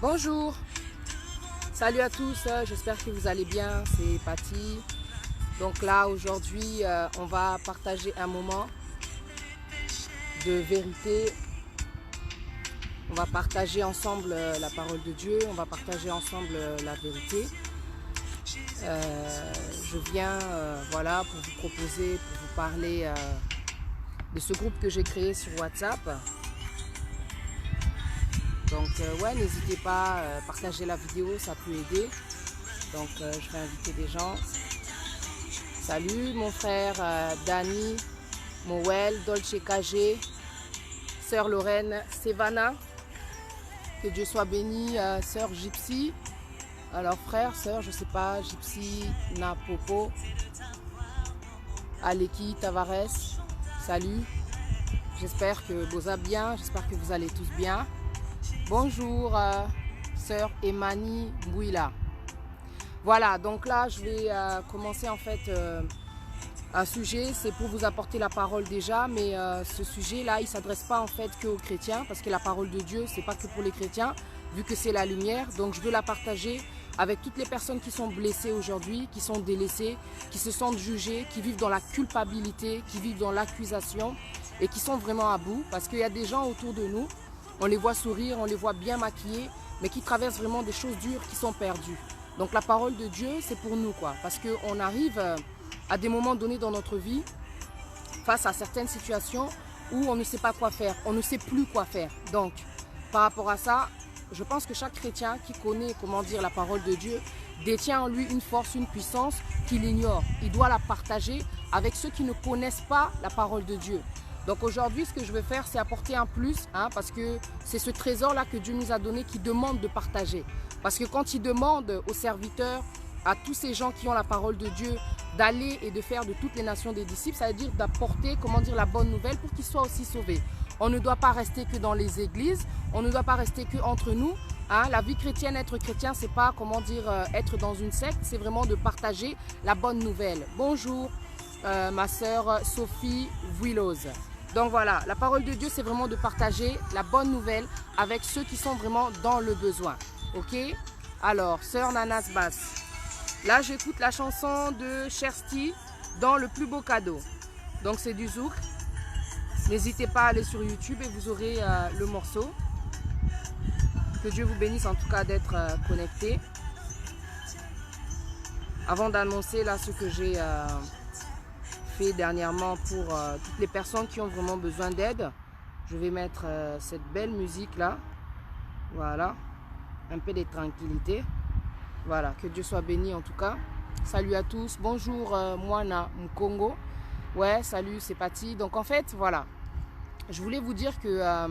Bonjour, salut à tous, j'espère que vous allez bien, c'est Patty. Donc là aujourd'hui on va partager un moment de vérité. On va partager ensemble la parole de Dieu, on va partager ensemble la vérité. Je viens voilà, pour vous proposer, pour vous parler de ce groupe que j'ai créé sur WhatsApp. Donc ouais, n'hésitez pas à partager la vidéo, ça peut aider. Donc je vais inviter des gens. Salut mon frère Dani, Moël, Dolce KG, sœur Lorraine, Sevana. Que Dieu soit béni, sœur Gypsy. Alors frère, sœur, je sais pas, Gypsy, Napopo, Aleki, Tavares, salut. J'espère que vous allez bien, j'espère que vous allez tous bien. Bonjour, sœur Emani Bouila. Voilà, donc là, je vais commencer en fait un sujet. C'est pour vous apporter la parole déjà, mais ce sujet-là, il ne s'adresse pas en fait qu'aux chrétiens, parce que la parole de Dieu, c'est pas que pour les chrétiens, vu que c'est la lumière. Donc je veux la partager avec toutes les personnes qui sont blessées aujourd'hui, qui sont délaissées, qui se sentent jugées, qui vivent dans la culpabilité, qui vivent dans l'accusation et qui sont vraiment à bout, parce qu'il y a des gens autour de nous. On les voit sourire, on les voit bien maquillés, mais qui traversent vraiment des choses dures, qui sont perdus. Donc la parole de Dieu, c'est pour nous, quoi. Parce qu'on arrive à des moments donnés dans notre vie, face à certaines situations où on ne sait pas quoi faire, on ne sait plus quoi faire. Donc, par rapport à ça, je pense que chaque chrétien qui connaît, comment dire, la parole de Dieu, détient en lui une force, une puissance qu'il ignore. Il doit la partager avec ceux qui ne connaissent pas la parole de Dieu. Donc aujourd'hui, ce que je vais faire, c'est apporter un plus, parce que c'est ce trésor-là que Dieu nous a donné qui demande de partager. Parce que quand il demande aux serviteurs, à tous ces gens qui ont la parole de Dieu, d'aller et de faire de toutes les nations des disciples, ça veut dire d'apporter, comment dire, la bonne nouvelle pour qu'ils soient aussi sauvés. On ne doit pas rester que dans les églises, on ne doit pas rester que entre nous. La vie chrétienne, être chrétien, c'est pas, comment dire, être dans une secte, c'est vraiment de partager la bonne nouvelle. Bonjour, ma sœur Sophie Willows. Donc voilà, la parole de Dieu, c'est vraiment de partager la bonne nouvelle avec ceux qui sont vraiment dans le besoin. Ok? Alors, sœur Nanas Bass. Là, j'écoute la chanson de Chersti dans Le plus beau cadeau. Donc, c'est du zouk. N'hésitez pas à aller sur YouTube et vous aurez le morceau. Que Dieu vous bénisse en tout cas d'être connecté. Avant d'annoncer là ce que j'ai fait dernièrement pour toutes les personnes qui ont vraiment besoin d'aide, je vais mettre cette belle musique là. Voilà. Un peu de tranquillité. Voilà, que Dieu soit béni en tout cas. Salut à tous. Bonjour Moana Mkongo. Ouais, salut, c'est Patty. Donc en fait, voilà. Je voulais vous dire que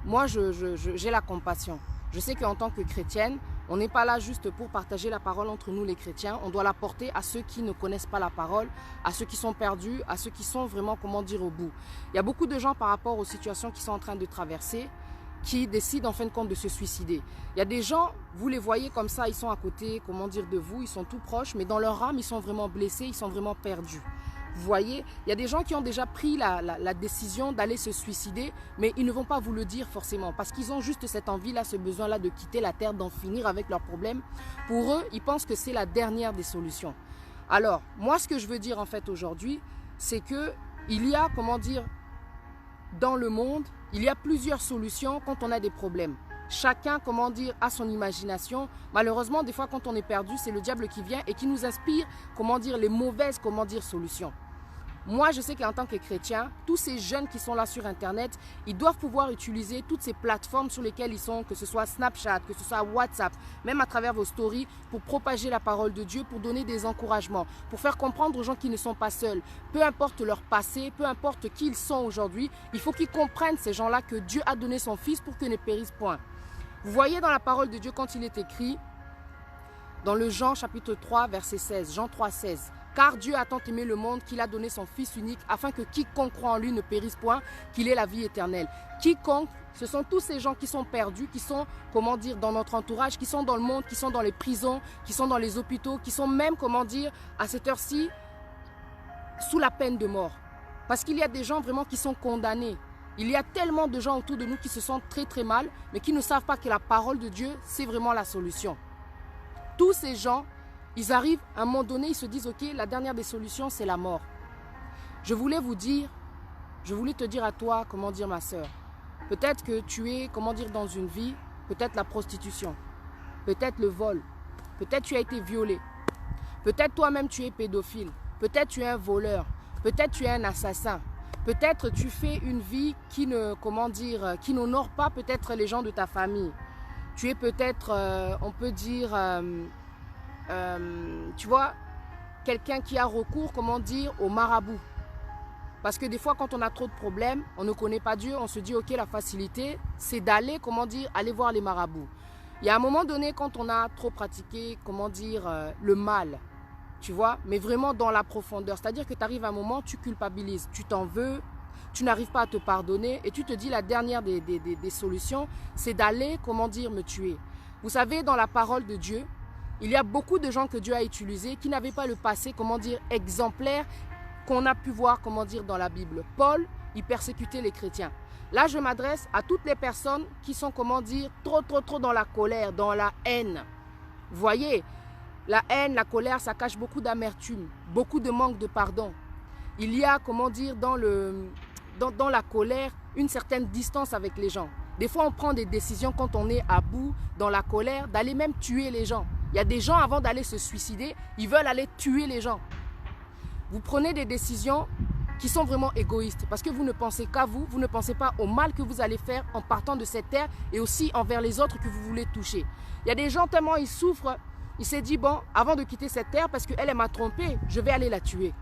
moi, j'ai la compassion. Je sais qu'en tant que chrétienne, on n'est pas là juste pour partager la parole entre nous les chrétiens. On doit la porter à ceux qui ne connaissent pas la parole, à ceux qui sont perdus, à ceux qui sont vraiment, comment dire, au bout. Il y a beaucoup de gens par rapport aux situations qu'ils sont en train de traverser, qui décident en fin de compte de se suicider. Il y a des gens, vous les voyez comme ça, ils sont à côté, comment dire, de vous, ils sont tout proches, mais dans leur âme, ils sont vraiment blessés, ils sont vraiment perdus. Vous voyez, il y a des gens qui ont déjà pris la décision d'aller se suicider, mais ils ne vont pas vous le dire forcément, parce qu'ils ont juste cette envie-là, ce besoin-là de quitter la terre, d'en finir avec leurs problèmes. Pour eux, ils pensent que c'est la dernière des solutions. Alors, moi, ce que je veux dire en fait aujourd'hui, c'est que il y a, comment dire, dans le monde, il y a plusieurs solutions quand on a des problèmes. Chacun, comment dire, a son imagination. Malheureusement, des fois, quand on est perdu, c'est le diable qui vient et qui nous inspire, comment dire, les mauvaises, comment dire, solutions. Moi, je sais qu'en tant que chrétien, tous ces jeunes qui sont là sur Internet, ils doivent pouvoir utiliser toutes ces plateformes sur lesquelles ils sont, que ce soit Snapchat, que ce soit WhatsApp, même à travers vos stories, pour propager la parole de Dieu, pour donner des encouragements, pour faire comprendre aux gens qui ne sont pas seuls. Peu importe leur passé, peu importe qui ils sont aujourd'hui, il faut qu'ils comprennent, ces gens-là, que Dieu a donné son Fils pour qu'ils ne périssent point. Vous voyez dans la parole de Dieu quand il est écrit, dans le Jean chapitre 3, verset 16, Jean 3, 16. Car Dieu a tant aimé le monde qu'il a donné son Fils unique afin que quiconque croit en lui ne périsse point, qu'il ait la vie éternelle. Quiconque, ce sont tous ces gens qui sont perdus, qui sont, comment dire, dans notre entourage, qui sont dans le monde, qui sont dans les prisons, qui sont dans les hôpitaux, qui sont même, comment dire, à cette heure-ci, sous la peine de mort. Parce qu'il y a des gens vraiment qui sont condamnés. Il y a tellement de gens autour de nous qui se sentent très très mal, mais qui ne savent pas que la parole de Dieu, c'est vraiment la solution. Tous ces gens, ils arrivent à un moment donné, ils se disent, ok, la dernière des solutions, c'est la mort. Je voulais te dire à toi, comment dire ma soeur, peut-être que tu es, comment dire, dans une vie, peut-être la prostitution, peut-être le vol, peut-être tu as été violé, peut-être toi-même tu es pédophile, peut-être tu es un voleur, peut-être tu es un assassin, peut-être tu fais une vie qui ne, comment dire, qui n'honore pas peut-être les gens de ta famille. Tu es peut-être, on peut dire, tu vois, quelqu'un qui a recours, comment dire, au marabout. Parce que des fois, quand on a trop de problèmes, on ne connaît pas Dieu, on se dit, ok, la facilité, c'est d'aller, comment dire, aller voir les marabouts. Il y a un moment donné, quand on a trop pratiqué, comment dire, le mal, tu vois, mais vraiment dans la profondeur. C'est-à-dire que tu arrives à un moment, tu culpabilises, tu t'en veux, tu n'arrives pas à te pardonner et tu te dis la dernière des solutions, c'est d'aller, comment dire, me tuer. Vous savez, dans la parole de Dieu, il y a beaucoup de gens que Dieu a utilisés qui n'avaient pas le passé, comment dire, exemplaire qu'on a pu voir, comment dire, dans la Bible. Paul, il persécutait les chrétiens. Là, je m'adresse à toutes les personnes qui sont, comment dire, trop dans la colère, dans la haine. Vous voyez, la haine, la colère, ça cache beaucoup d'amertume, beaucoup de manque de pardon. Il y a, comment dire, dans la colère, une certaine distance avec les gens. Des fois, on prend des décisions quand on est à bout, dans la colère, d'aller même tuer les gens. Il y a des gens, avant d'aller se suicider, ils veulent aller tuer les gens. Vous prenez des décisions qui sont vraiment égoïstes parce que vous ne pensez qu'à vous, vous ne pensez pas au mal que vous allez faire en partant de cette terre et aussi envers les autres que vous voulez toucher. Il y a des gens tellement ils souffrent, il s'est dit bon, avant de quitter cette terre parce qu'elle m'a trompé, je vais aller la tuer.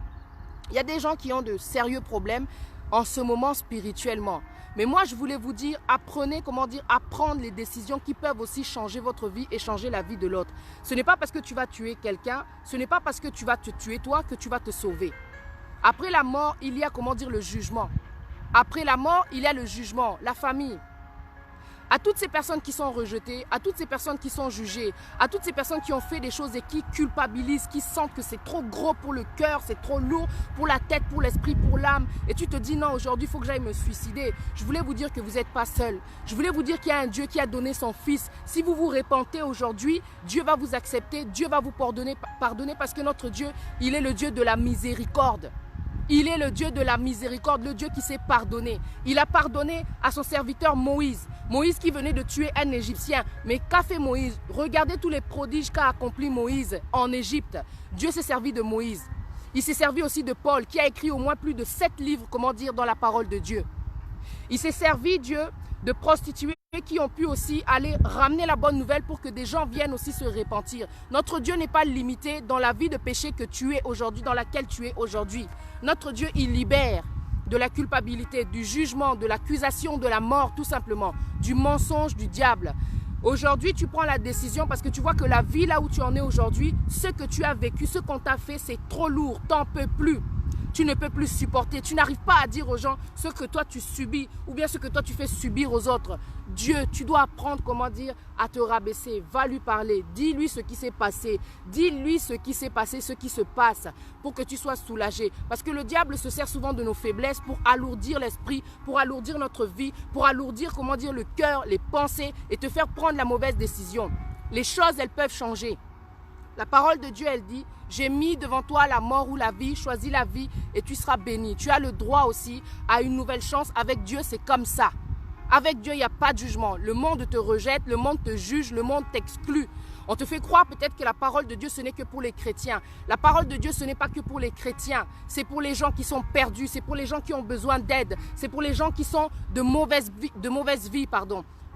Il y a des gens qui ont de sérieux problèmes en ce moment spirituellement. Mais moi, je voulais vous dire, apprenez, comment dire, à prendre les décisions qui peuvent aussi changer votre vie et changer la vie de l'autre. Ce n'est pas parce que tu vas tuer quelqu'un, ce n'est pas parce que tu vas te tuer toi que tu vas te sauver. Après la mort, il y a, comment dire, le jugement. Après la mort, il y a le jugement, la famille. À toutes ces personnes qui sont rejetées, à toutes ces personnes qui sont jugées, à toutes ces personnes qui ont fait des choses et qui culpabilisent, qui sentent que c'est trop gros pour le cœur, c'est trop lourd pour la tête, pour l'esprit, pour l'âme. Et tu te dis non, aujourd'hui, il faut que j'aille me suicider. Je voulais vous dire que vous n'êtes pas seul. Je voulais vous dire qu'il y a un Dieu qui a donné son Fils. Si vous vous repentez aujourd'hui, Dieu va vous accepter, Dieu va vous pardonner parce que notre Dieu, il est le Dieu de la miséricorde. Il est le Dieu de la miséricorde, le Dieu qui s'est pardonné. Il a pardonné à son serviteur Moïse. Moïse qui venait de tuer un Égyptien. Mais qu'a fait Moïse? Regardez tous les prodiges qu'a accompli Moïse en Égypte. Dieu s'est servi de Moïse. Il s'est servi aussi de Paul qui a écrit au moins plus de 7 livres, comment dire, dans la parole de Dieu. Il s'est servi, Dieu, de prostituées qui ont pu aussi aller ramener la bonne nouvelle pour que des gens viennent aussi se repentir. Notre Dieu n'est pas limité dans la vie de péché que tu es aujourd'hui, dans laquelle tu es aujourd'hui. Notre Dieu, il libère de la culpabilité, du jugement, de l'accusation, de la mort tout simplement, du mensonge, du diable. Aujourd'hui, tu prends la décision parce que tu vois que la vie là où tu en es aujourd'hui, ce que tu as vécu, ce qu'on t'a fait, c'est trop lourd, t'en peux plus. Tu ne peux plus supporter, tu n'arrives pas à dire aux gens ce que toi tu subis ou bien ce que toi tu fais subir aux autres. Dieu, tu dois apprendre, comment dire, à te rabaisser, va lui parler, dis-lui ce qui s'est passé, dis-lui ce qui s'est passé, ce qui se passe pour que tu sois soulagé. Parce que le diable se sert souvent de nos faiblesses pour alourdir l'esprit, pour alourdir notre vie, pour alourdir, comment dire, le cœur, les pensées et te faire prendre la mauvaise décision. Les choses, elles peuvent changer. La parole de Dieu, elle dit, j'ai mis devant toi la mort ou la vie, choisis la vie et tu seras béni. Tu as le droit aussi à une nouvelle chance. Avec Dieu, c'est comme ça. Avec Dieu, il n'y a pas de jugement. Le monde te rejette, le monde te juge, le monde t'exclut. On te fait croire peut-être que la parole de Dieu, ce n'est que pour les chrétiens. La parole de Dieu, ce n'est pas que pour les chrétiens. C'est pour les gens qui sont perdus, c'est pour les gens qui ont besoin d'aide, c'est pour les gens qui sont de mauvaise vie.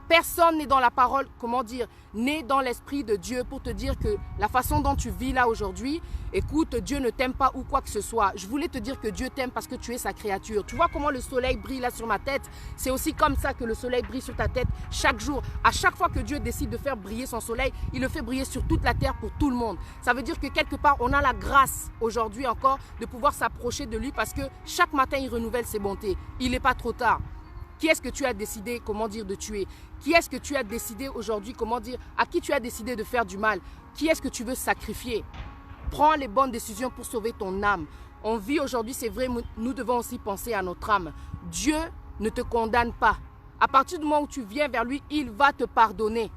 Personne n'est dans la parole, comment dire, né dans l'esprit de Dieu pour te dire que la façon dont tu vis là aujourd'hui, écoute, Dieu ne t'aime pas ou quoi que ce soit. Je voulais te dire que Dieu t'aime parce que tu es sa créature. Tu vois comment le soleil brille là sur ma tête? C'est aussi comme ça que le soleil brille sur ta tête chaque jour. À chaque fois que Dieu décide de faire briller son soleil, il le fait briller sur toute la terre pour tout le monde. Ça veut dire que quelque part, on a la grâce aujourd'hui encore de pouvoir s'approcher de lui parce que chaque matin, il renouvelle ses bontés. Il n'est pas trop tard. Qui est-ce que tu as décidé, comment dire, de tuer? Qui est-ce que tu as décidé aujourd'hui, comment dire, à qui tu as décidé de faire du mal? Qui est-ce que tu veux sacrifier? Prends les bonnes décisions pour sauver ton âme. On vit aujourd'hui, c'est vrai, nous devons aussi penser à notre âme. Dieu ne te condamne pas. À partir du moment où tu viens vers lui, il va te pardonner.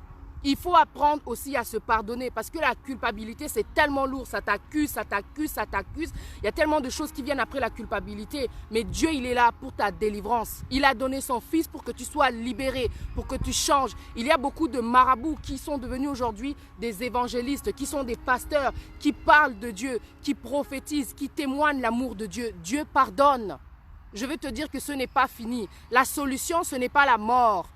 Il faut apprendre aussi à se pardonner parce que la culpabilité, c'est tellement lourd. Ça t'accuse, ça t'accuse, ça t'accuse. Il y a tellement de choses qui viennent après la culpabilité. Mais Dieu, il est là pour ta délivrance. Il a donné son Fils pour que tu sois libéré, pour que tu changes. Il y a beaucoup de marabouts qui sont devenus aujourd'hui des évangélistes, qui sont des pasteurs, qui parlent de Dieu, qui prophétisent, qui témoignent l'amour de Dieu. Dieu pardonne. Je veux te dire que ce n'est pas fini. La solution, ce n'est pas la mort.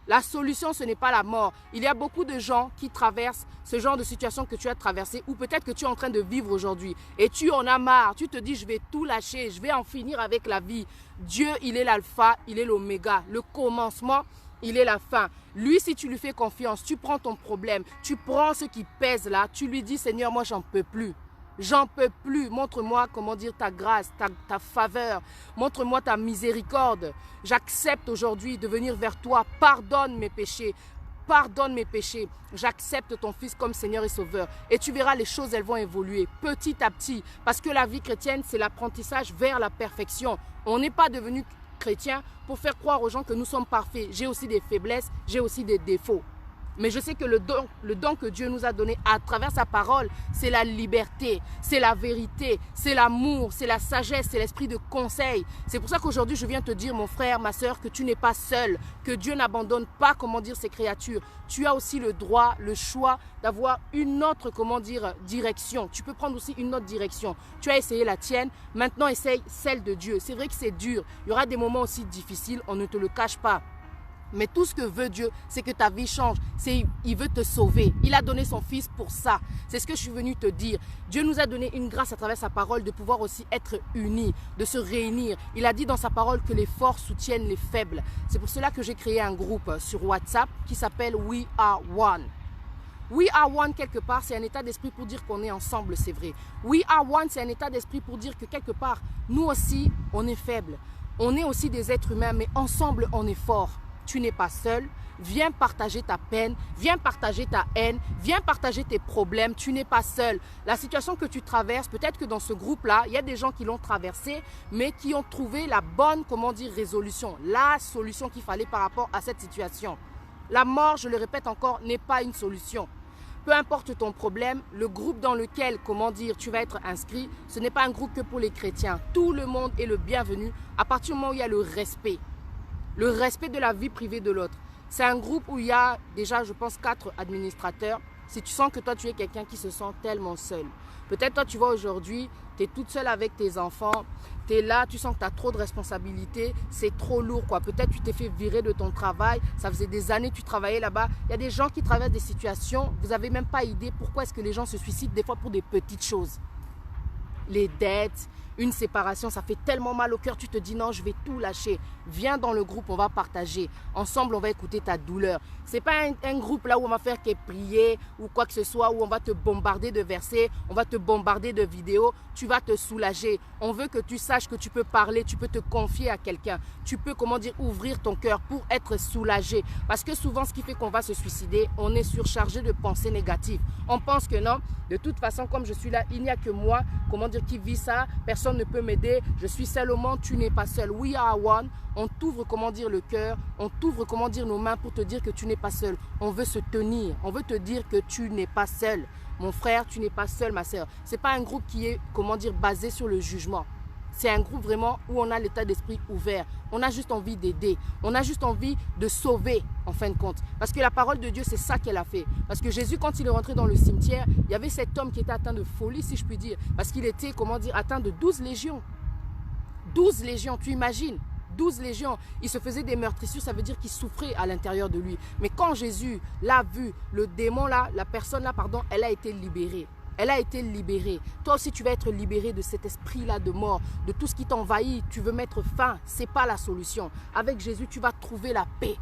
La solution, ce n'est pas la mort. Il y a beaucoup de gens qui traversent ce genre de situation que tu as traversé ou peut-être que tu es en train de vivre aujourd'hui et tu en as marre. Tu te dis, je vais tout lâcher, je vais en finir avec la vie. Dieu, il est l'alpha, il est l'oméga. Le commencement, il est la fin. Lui, si tu lui fais confiance, tu prends ton problème, tu prends ce qui pèse là, tu lui dis, Seigneur, moi, j'en peux plus. J'en peux plus. Montre-moi comment dire ta grâce, ta faveur. Montre-moi ta miséricorde. J'accepte aujourd'hui de venir vers toi. Pardonne mes péchés. Pardonne mes péchés. J'accepte ton Fils comme Seigneur et Sauveur. Et tu verras, les choses, elles vont évoluer petit à petit. Parce que la vie chrétienne, c'est l'apprentissage vers la perfection. On n'est pas devenu chrétien pour faire croire aux gens que nous sommes parfaits. J'ai aussi des faiblesses, j'ai aussi des défauts. Mais je sais que le don que Dieu nous a donné à travers sa parole, c'est la liberté, c'est la vérité, c'est l'amour, c'est la sagesse, c'est l'esprit de conseil. C'est pour ça qu'aujourd'hui, je viens te dire, mon frère, ma soeur, que tu n'es pas seul, que Dieu n'abandonne pas, comment dire, ses créatures. Tu as aussi le droit, le choix d'avoir une autre, comment dire, direction. Tu peux prendre aussi une autre direction. Tu as essayé la tienne, maintenant essaye celle de Dieu. C'est vrai que c'est dur. Il y aura des moments aussi difficiles, on ne te le cache pas. Mais tout ce que veut Dieu, c'est que ta vie change. Il veut te sauver. Il a donné son Fils pour ça. C'est ce que je suis venue te dire. Dieu nous a donné une grâce à travers sa parole de pouvoir aussi être unis, de se réunir. Il a dit dans sa parole que les forts soutiennent les faibles. C'est pour cela que j'ai créé un groupe sur WhatsApp qui s'appelle We Are One. We are one, quelque part, c'est un état d'esprit pour dire qu'on est ensemble, c'est vrai. We are one, c'est un état d'esprit pour dire que quelque part, nous aussi, on est faibles. On est aussi des êtres humains, mais ensemble, on est forts. Tu n'es pas seul, viens partager ta peine, viens partager ta haine, viens partager tes problèmes, tu n'es pas seul. La situation que tu traverses, peut-être que dans ce groupe-là, il y a des gens qui l'ont traversé, mais qui ont trouvé la bonne, comment dire, résolution, la solution qu'il fallait par rapport à cette situation. La mort, je le répète encore, n'est pas une solution. Peu importe ton problème, le groupe dans lequel, comment dire, tu vas être inscrit, ce n'est pas un groupe que pour les chrétiens. Tout le monde est le bienvenu à partir du moment où il y a le respect. Le respect de la vie privée de l'autre. C'est un groupe où il y a déjà, je pense, 4 administrateurs. Si tu sens que toi, tu es quelqu'un qui se sent tellement seul. Peut-être toi, tu vois aujourd'hui, tu es toute seule avec tes enfants. Tu es là, tu sens que tu as trop de responsabilités. C'est trop lourd, quoi. Peut-être tu t'es fait virer de ton travail. Ça faisait des années que tu travaillais là-bas. Il y a des gens qui traversent des situations. Vous n'avez même pas idée pourquoi est-ce que les gens se suicident des fois pour des petites choses. Les dettes, une séparation, ça fait tellement mal au cœur, tu te dis non, je vais tout lâcher. Viens dans le groupe, on va partager. Ensemble, on va écouter ta douleur. Ce n'est pas un groupe là où on va faire que prier ou quoi que ce soit, où on va te bombarder de versets, on va te bombarder de vidéos. Tu vas te soulager. On veut que tu saches que tu peux parler, tu peux te confier à quelqu'un. Tu peux, comment dire, ouvrir ton cœur pour être soulagé. Parce que souvent, ce qui fait qu'on va se suicider, on est surchargé de pensées négatives. On pense que non, de toute façon, comme je suis là, il n'y a que moi, comment dire, qui vit ça. Personne ne peut m'aider. Je suis seul au monde, tu n'es pas seul. We are one. On t'ouvre, comment dire, le cœur. On t'ouvre, comment dire, nos mains pour te dire que tu n'es pas seul. On veut se tenir. On veut te dire que tu n'es pas seul. Mon frère, tu n'es pas seul, ma soeur. Ce n'est pas un groupe qui est, comment dire, basé sur le jugement. C'est un groupe vraiment où on a l'état d'esprit ouvert. On a juste envie d'aider. On a juste envie de sauver, en fin de compte. Parce que la parole de Dieu, c'est ça qu'elle a fait. Parce que Jésus, quand il est rentré dans le cimetière, il y avait cet homme qui était atteint de folie, si je puis dire. Parce qu'il était, comment dire, atteint de 12 légions. 12 légions, tu imagines? 12 légions. Il se faisait des meurtrissures, ça veut dire qu'il souffrait à l'intérieur de lui. Mais quand Jésus l'a vu, le démon là, la personne là, pardon, elle a été libérée. Elle a été libérée. Toi aussi, tu vas être libéré de cet esprit-là de mort, de tout ce qui t'envahit. Tu veux mettre fin. Ce n'est pas la solution. Avec Jésus, tu vas trouver la paix.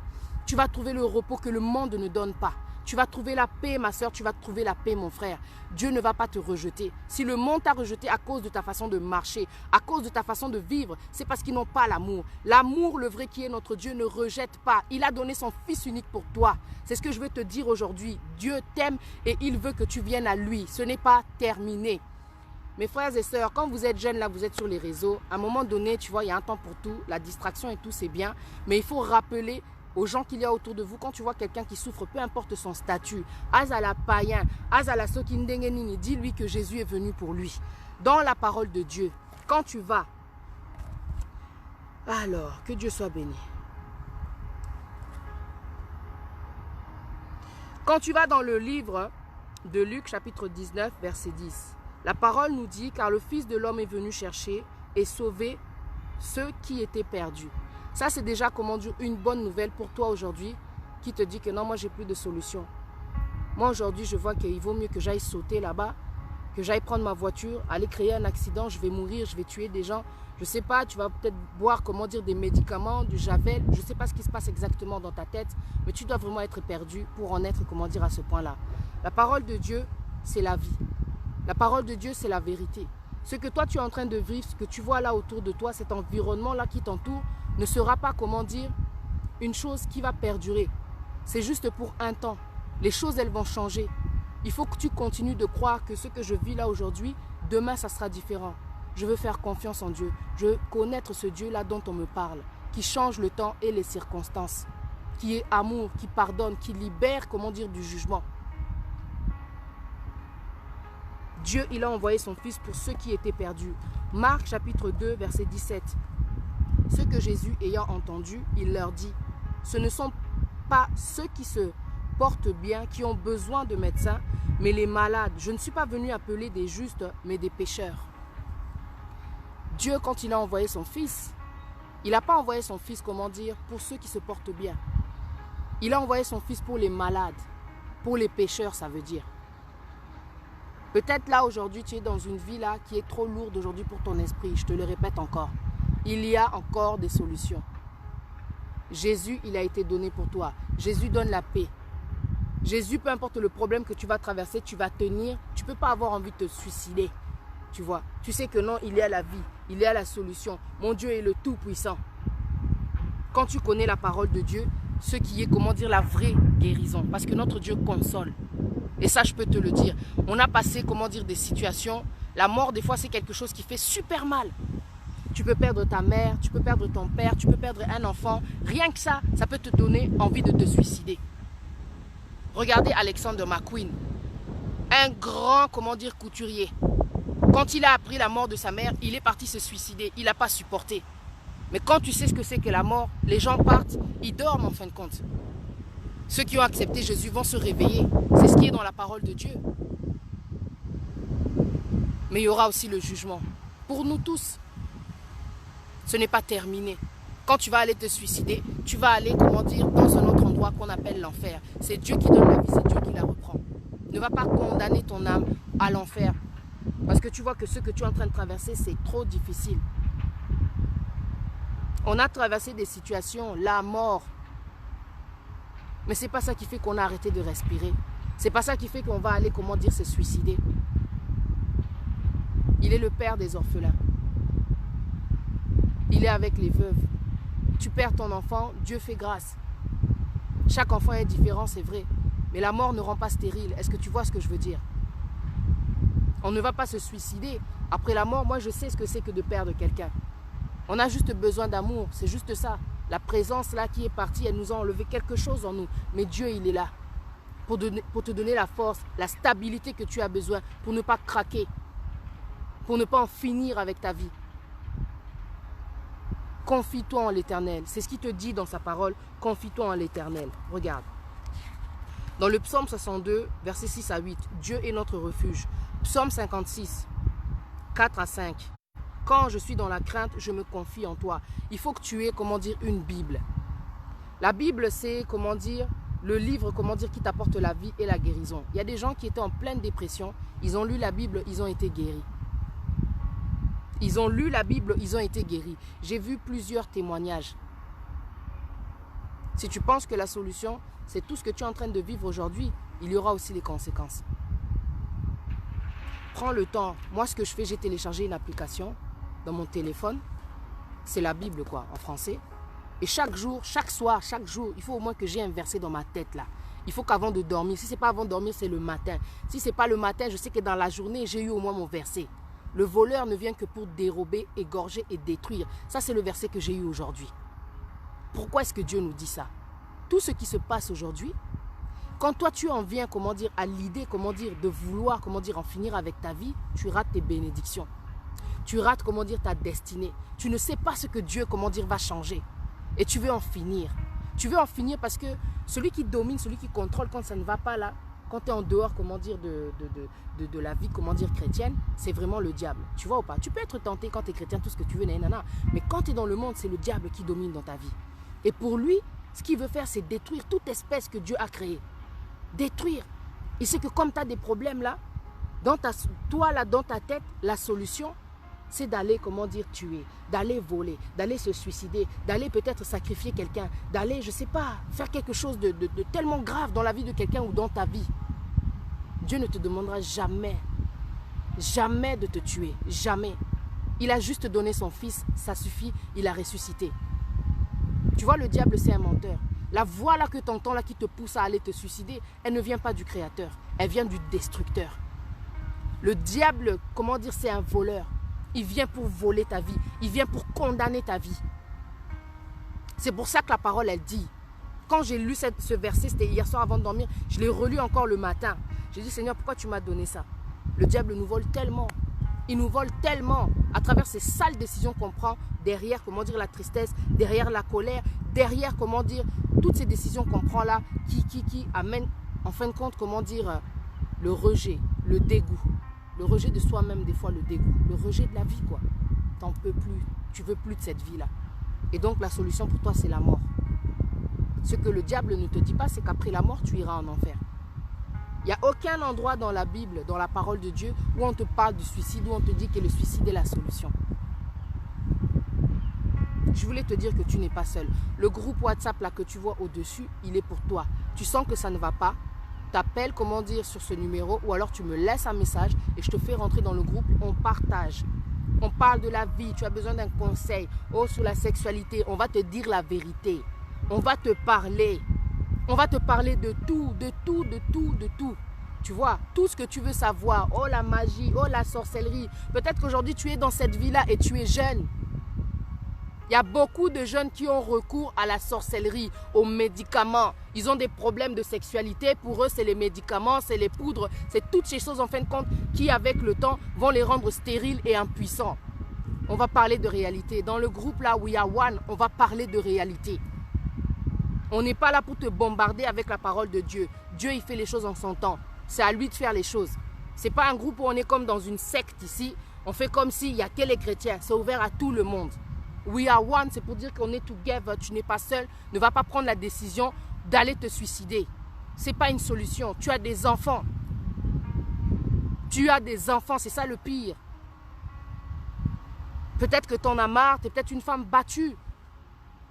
Tu vas trouver le repos que le monde ne donne pas. Tu vas trouver la paix, ma soeur. Tu vas trouver la paix, mon frère. Dieu ne va pas te rejeter. Si le monde t'a rejeté à cause de ta façon de marcher, à cause de ta façon de vivre, c'est parce qu'ils n'ont pas l'amour. L'amour, le vrai qui est notre Dieu, ne rejette pas. Il a donné son Fils unique pour toi. C'est ce que je veux te dire aujourd'hui. Dieu t'aime et il veut que tu viennes à lui. Ce n'est pas terminé. Mes frères et sœurs, quand vous êtes jeunes, là, vous êtes sur les réseaux, à un moment donné, tu vois, il y a un temps pour tout, la distraction et tout, c'est bien, mais il faut rappeler aux gens qu'il y a autour de vous, quand tu vois quelqu'un qui souffre, peu importe son statut, azala païen, azala sokindengenini, dis-lui que Jésus est venu pour lui. Dans la parole de Dieu, quand tu vas, alors, que Dieu soit béni. Quand tu vas dans le livre de Luc, chapitre 19, verset 10, la parole nous dit, car le Fils de l'homme est venu chercher et sauver ceux qui étaient perdus. Ça, c'est déjà, comment dire, une bonne nouvelle pour toi aujourd'hui qui te dit que non, moi, j'ai plus de solution. Moi, aujourd'hui, je vois qu'il vaut mieux que j'aille sauter là-bas, que j'aille prendre ma voiture, aller créer un accident, je vais mourir, je vais tuer des gens. Je ne sais pas, tu vas peut-être boire, comment dire, des médicaments, du javel. Je ne sais pas ce qui se passe exactement dans ta tête, mais tu dois vraiment être perdu pour en être, comment dire, à ce point-là. La parole de Dieu, c'est la vie. La parole de Dieu, c'est la vérité. Ce que toi, tu es en train de vivre, ce que tu vois là autour de toi, cet environnement-là qui t'entoure, ne sera pas, comment dire, une chose qui va perdurer. C'est juste pour un temps. Les choses, elles vont changer. Il faut que tu continues de croire que ce que je vis là aujourd'hui, demain, ça sera différent. Je veux faire confiance en Dieu. Je veux connaître ce Dieu-là dont on me parle, qui change le temps et les circonstances, qui est amour, qui pardonne, qui libère, comment dire, du jugement. Dieu, il a envoyé son Fils pour ceux qui étaient perdus. Marc chapitre 2, verset 17. Ce que Jésus ayant entendu, il leur dit, ce ne sont pas ceux qui se portent bien, qui ont besoin de médecins, mais les malades. Je ne suis pas venu appeler des justes, mais des pécheurs. Dieu, quand il a envoyé son Fils, il n'a pas envoyé son Fils, comment dire, pour ceux qui se portent bien. Il a envoyé son Fils pour les malades, pour les pécheurs, ça veut dire. Peut-être là, aujourd'hui, tu es dans une vie là qui est trop lourde aujourd'hui pour ton esprit. Je te le répète encore. Il y a encore des solutions. Jésus, il a été donné pour toi. Jésus donne la paix. Jésus, peu importe le problème que tu vas traverser, tu vas tenir. Tu ne peux pas avoir envie de te suicider. Tu vois, tu sais que non, il y a la vie. Il y a la solution. Mon Dieu est le Tout-Puissant. Quand tu connais la parole de Dieu, ce qui est, comment dire, la vraie guérison. Parce que notre Dieu console. Et ça, je peux te le dire. On a passé, comment dire, des situations. La mort, des fois, c'est quelque chose qui fait super mal. Tu peux perdre ta mère, tu peux perdre ton père, tu peux perdre un enfant. Rien que ça, ça peut te donner envie de te suicider. Regardez Alexander McQueen. Un grand, comment dire, couturier. Quand il a appris la mort de sa mère, il est parti se suicider. Il n'a pas supporté. Mais quand tu sais ce que c'est que la mort, les gens partent, ils dorment en fin de compte. Ceux qui ont accepté Jésus vont se réveiller. C'est ce qui est dans la parole de Dieu. Mais il y aura aussi le jugement. Pour nous tous, ce n'est pas terminé. Quand tu vas aller te suicider, tu vas aller, comment dire, dans un autre endroit qu'on appelle l'enfer. C'est Dieu qui donne la vie, c'est Dieu qui la reprend. Ne va pas condamner ton âme à l'enfer. Parce que tu vois que ce que tu es en train de traverser, c'est trop difficile. On a traversé des situations, la mort. Mais ce n'est pas ça qui fait qu'on a arrêté de respirer. Ce n'est pas ça qui fait qu'on va aller, comment dire, se suicider. Il est le père des orphelins. Il est avec les veuves. Tu perds ton enfant, Dieu fait grâce. Chaque enfant est différent, c'est vrai. Mais la mort ne rend pas stérile. Est-ce que tu vois ce que je veux dire? On ne va pas se suicider. Après la mort, moi je sais ce que c'est que de perdre quelqu'un. On a juste besoin d'amour, c'est juste ça. La présence là qui est partie, elle nous a enlevé quelque chose en nous. Mais Dieu, il est là pour te donner la force, la stabilité que tu as besoin, pour ne pas craquer, pour ne pas en finir avec ta vie. Confie-toi en l'Éternel. C'est ce qu'il te dit dans sa parole. Confie-toi en l'Éternel. Regarde. Dans le psaume 62, versets 6 à 8, Dieu est notre refuge. Psaume 56, 4 à 5. Quand je suis dans la crainte, je me confie en toi. Il faut que tu aies, comment dire, une Bible. La Bible, c'est, comment dire, le livre, comment dire, qui t'apporte la vie et la guérison. Il y a des gens qui étaient en pleine dépression. Ils ont lu la Bible, ils ont été guéris. Ils ont lu la Bible, ils ont été guéris. J'ai vu plusieurs témoignages. Si tu penses que la solution, c'est tout ce que tu es en train de vivre aujourd'hui, il y aura aussi les conséquences. Prends le temps. Moi, ce que je fais, j'ai téléchargé une application dans mon téléphone. C'est la Bible, quoi, en français. Et chaque jour, chaque soir, chaque jour, il faut au moins que j'ai un verset dans ma tête, là. Il faut qu'avant de dormir, si ce n'est pas avant de dormir, c'est le matin. Si ce n'est pas le matin, je sais que dans la journée, j'ai eu au moins mon verset. Le voleur ne vient que pour dérober, égorger et détruire. Ça, c'est le verset que j'ai eu aujourd'hui. Pourquoi est-ce que Dieu nous dit ça? Tout ce qui se passe aujourd'hui, quand toi tu en viens, comment dire, à l'idée, comment dire, de vouloir, comment dire, en finir avec ta vie, tu rates tes bénédictions. Tu rates, comment dire, ta destinée. Tu ne sais pas ce que Dieu, comment dire, va changer. Et tu veux en finir. Tu veux en finir parce que celui qui domine, celui qui contrôle quand ça ne va pas là, quand tu es en dehors, comment dire, de la vie, comment dire, chrétienne, c'est vraiment le diable. Tu vois ou pas? Tu peux être tenté quand tu es chrétien, tout ce que tu veux, nanana. Mais quand tu es dans le monde, c'est le diable qui domine dans ta vie. Et pour lui, ce qu'il veut faire, c'est détruire toute espèce que Dieu a créée. Détruire. Il sait que comme tu as des problèmes là, toi là, dans ta tête, la solution, c'est d'aller, comment dire, tuer, d'aller voler, d'aller se suicider, d'aller peut-être sacrifier quelqu'un, d'aller, je ne sais pas, faire quelque chose de tellement grave dans la vie de quelqu'un ou dans ta vie. Dieu ne te demandera jamais, jamais de te tuer, jamais. Il a juste donné son fils, ça suffit, il a ressuscité. Tu vois, le diable, c'est un menteur. La voix là que tu entends, là, qui te pousse à aller te suicider, elle ne vient pas du Créateur, elle vient du Destructeur. Le diable, comment dire, c'est un voleur. Il vient pour voler ta vie. Il vient pour condamner ta vie. C'est pour ça que la parole, elle dit. Quand j'ai lu ce verset, c'était hier soir avant de dormir, je l'ai relu encore le matin. J'ai dit, Seigneur, pourquoi tu m'as donné ça? Le diable nous vole tellement. Il nous vole tellement à travers ces sales décisions qu'on prend derrière, comment dire, la tristesse, derrière la colère, derrière, comment dire, toutes ces décisions qu'on prend là qui amènent, en fin de compte, comment dire, le rejet, le dégoût. Le rejet de soi-même, des fois, le dégoût. Le rejet de la vie, quoi. T'en peux plus. Tu veux plus de cette vie-là. Et donc, la solution pour toi, c'est la mort. Ce que le diable ne te dit pas, c'est qu'après la mort, tu iras en enfer. Il n'y a aucun endroit dans la Bible, dans la parole de Dieu, où on te parle du suicide, où on te dit que le suicide est la solution. Je voulais te dire que tu n'es pas seul. Le groupe WhatsApp là que tu vois au-dessus, il est pour toi. Tu sens que ça ne va pas, t'appelles, comment dire, sur ce numéro, ou alors tu me laisses un message et je te fais rentrer dans le groupe, on partage. On parle de la vie, tu as besoin d'un conseil. Oh, sur la sexualité, on va te dire la vérité. On va te parler. On va te parler de tout, de tout, de tout, de tout. Tu vois, tout ce que tu veux savoir. Oh, la magie, oh, la sorcellerie. Peut-être qu'aujourd'hui, tu es dans cette vie-là et tu es jeune. Il y a beaucoup de jeunes qui ont recours à la sorcellerie, aux médicaments. Ils ont des problèmes de sexualité. Pour eux, c'est les médicaments, c'est les poudres, c'est toutes ces choses en fin de compte qui, avec le temps, vont les rendre stériles et impuissants. On va parler de réalité. Dans le groupe là, We Are One, on va parler de réalité. On n'est pas là pour te bombarder avec la parole de Dieu. Dieu, il fait les choses en son temps. C'est à lui de faire les choses. Ce n'est pas un groupe où on est comme dans une secte ici. On fait comme s'il n'y a que les chrétiens. C'est ouvert à tout le monde. We are one, c'est pour dire qu'on est together, tu n'es pas seul. Ne va pas prendre la décision d'aller te suicider. Ce n'est pas une solution. Tu as des enfants. Tu as des enfants, c'est ça le pire. Peut-être que tu en as marre, tu es peut-être une femme battue.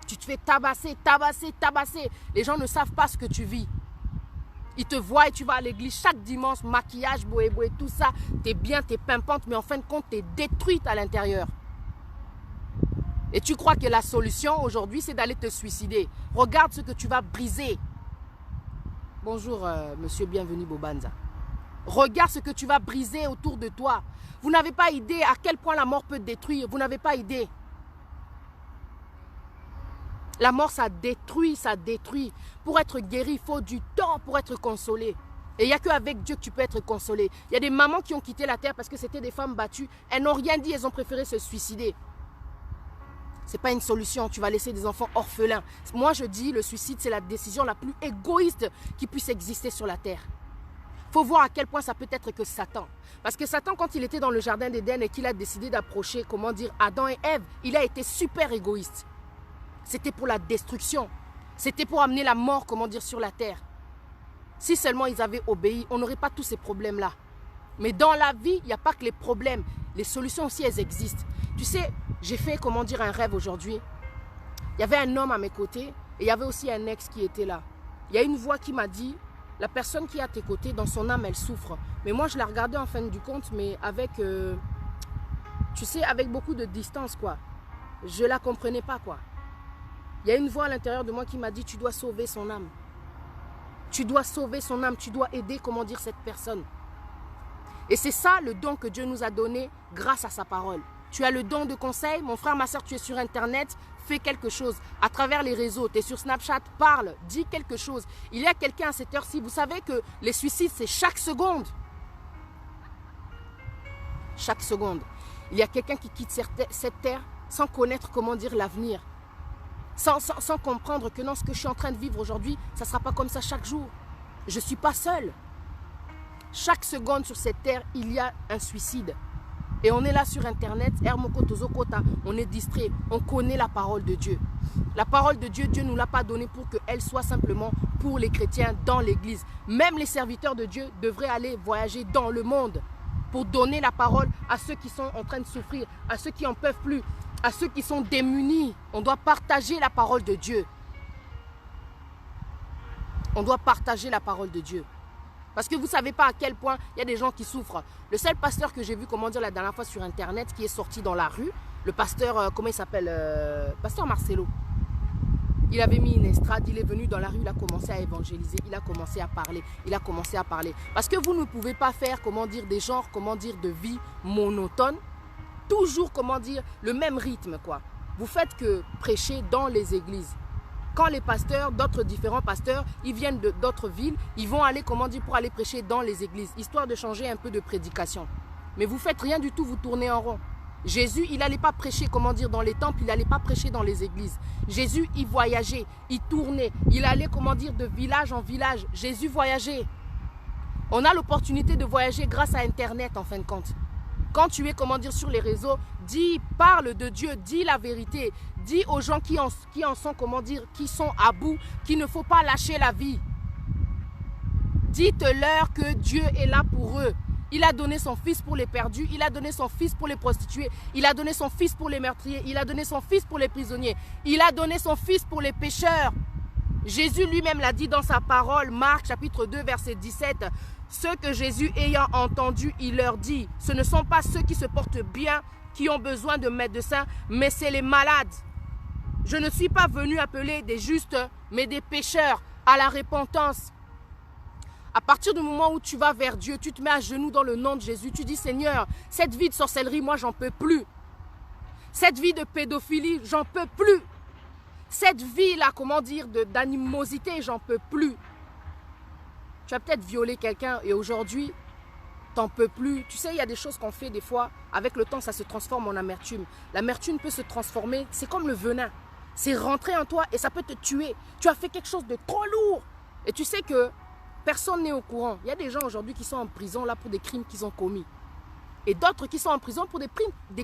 Tu te fais tabasser, tabasser, tabasser. Les gens ne savent pas ce que tu vis. Ils te voient et tu vas à l'église chaque dimanche, maquillage, boé, tout ça. Tu es bien, tu es pimpante, mais en fin de compte, tu es détruite à l'intérieur. Et tu crois que la solution aujourd'hui, c'est d'aller te suicider. Regarde ce que tu vas briser. Bonjour, monsieur, bienvenue Bobanza. Regarde ce que tu vas briser autour de toi. Vous n'avez pas idée à quel point la mort peut te détruire. Vous n'avez pas idée. La mort, ça détruit, ça détruit. Pour être guéri, il faut du temps pour être consolé. Et il n'y a qu'avec Dieu que tu peux être consolé. Il y a des mamans qui ont quitté la terre parce que c'était des femmes battues. Elles n'ont rien dit, elles ont préféré se suicider. Ce n'est pas une solution, tu vas laisser des enfants orphelins. Moi, je dis, le suicide, c'est la décision la plus égoïste qui puisse exister sur la terre. Il faut voir à quel point ça peut être que Satan. Parce que Satan, quand il était dans le jardin d'Éden et qu'il a décidé d'approcher, comment dire, Adam et Ève, il a été super égoïste. C'était pour la destruction. C'était pour amener la mort, comment dire, sur la terre. Si seulement ils avaient obéi, on n'aurait pas tous ces problèmes-là. Mais dans la vie, il n'y a pas que les problèmes. Les solutions aussi, elles existent. Tu sais, j'ai fait, comment dire, un rêve aujourd'hui. Il y avait un homme à mes côtés et il y avait aussi un ex qui était là. Il y a une voix qui m'a dit, la personne qui est à tes côtés, dans son âme, elle souffre. Mais moi, je la regardais en fin du compte, mais avec, tu sais, avec beaucoup de distance, quoi. Je ne la comprenais pas, quoi. Il y a une voix à l'intérieur de moi qui m'a dit, tu dois sauver son âme. Tu dois sauver son âme, tu dois aider, comment dire, cette personne. Et c'est ça le don que Dieu nous a donné grâce à sa parole. Tu as le don de conseil, mon frère, ma soeur, tu es sur Internet, fais quelque chose. À travers les réseaux, tu es sur Snapchat, parle, dis quelque chose. Il y a quelqu'un à cette heure-ci, vous savez que les suicides, c'est chaque seconde. Chaque seconde. Il y a quelqu'un qui quitte cette terre sans connaître comment dire l'avenir. Sans comprendre que non, ce que je suis en train de vivre aujourd'hui, ça ne sera pas comme ça chaque jour. Je ne suis pas seul. Chaque seconde sur cette terre, il y a un suicide. Et on est là sur Internet, on est distrait, on connaît la parole de Dieu. La parole de Dieu, Dieu ne nous l'a pas donnée pour qu'elle soit simplement pour les chrétiens dans l'église. Même les serviteurs de Dieu devraient aller voyager dans le monde pour donner la parole à ceux qui sont en train de souffrir, à ceux qui n'en peuvent plus, à ceux qui sont démunis. On doit partager la parole de Dieu. On doit partager la parole de Dieu. Parce que vous ne savez pas à quel point il y a des gens qui souffrent. Le seul pasteur que j'ai vu, comment dire, la dernière fois sur Internet, qui est sorti dans la rue, le pasteur, comment il s'appelle, pasteur Marcelo. Il avait mis une estrade, il est venu dans la rue, il a commencé à évangéliser, il a commencé à parler, Parce que vous ne pouvez pas faire, comment dire, des genres, comment dire, de vie monotone. Toujours, comment dire, le même rythme, quoi. Vous faites que prêcher dans les églises. Quand les pasteurs, d'autres différents pasteurs, ils viennent d'autres villes, ils vont aller, comment dire, pour aller prêcher dans les églises, histoire de changer un peu de prédication. Mais vous faites rien du tout, vous tournez en rond. Jésus, il n'allait pas prêcher, comment dire, dans les temples, il n'allait pas prêcher dans les églises. Jésus, il voyageait, il tournait, il allait, comment dire, de village en village. Jésus voyageait. On a l'opportunité de voyager grâce à Internet, en fin de compte. Quand tu es, comment dire, sur les réseaux, dis, parle de Dieu, dis la vérité. Dis aux gens qui en sont, comment dire, qui sont à bout, qu'il ne faut pas lâcher la vie. Dites-leur que Dieu est là pour eux. Il a donné son fils pour les perdus, il a donné son fils pour les prostituées, il a donné son fils pour les meurtriers, il a donné son fils pour les prisonniers, il a donné son fils pour les pécheurs. Jésus lui-même l'a dit dans sa parole, Marc chapitre 2 verset 17. Ceux que Jésus ayant entendu, il leur dit, ce ne sont pas ceux qui se portent bien qui ont besoin de médecins, mais c'est les malades. Je ne suis pas venu appeler des justes, mais des pécheurs à la repentance. À partir du moment où tu vas vers Dieu, tu te mets à genoux dans le nom de Jésus, tu dis, Seigneur, cette vie de sorcellerie, moi, j'en peux plus. Cette vie de pédophilie, j'en peux plus. Cette vie-là, comment dire, d'animosité, j'en peux plus. Tu as peut-être violé quelqu'un et aujourd'hui, t'en peux plus. Tu sais, il y a des choses qu'on fait des fois, avec le temps, ça se transforme en amertume. L'amertume peut se transformer, c'est comme le venin. C'est rentrer en toi et ça peut te tuer. Tu as fait quelque chose de trop lourd. Et tu sais que personne n'est au courant. Il y a des gens aujourd'hui qui sont en prison là pour des crimes qu'ils ont commis. Et d'autres qui sont en prison pour des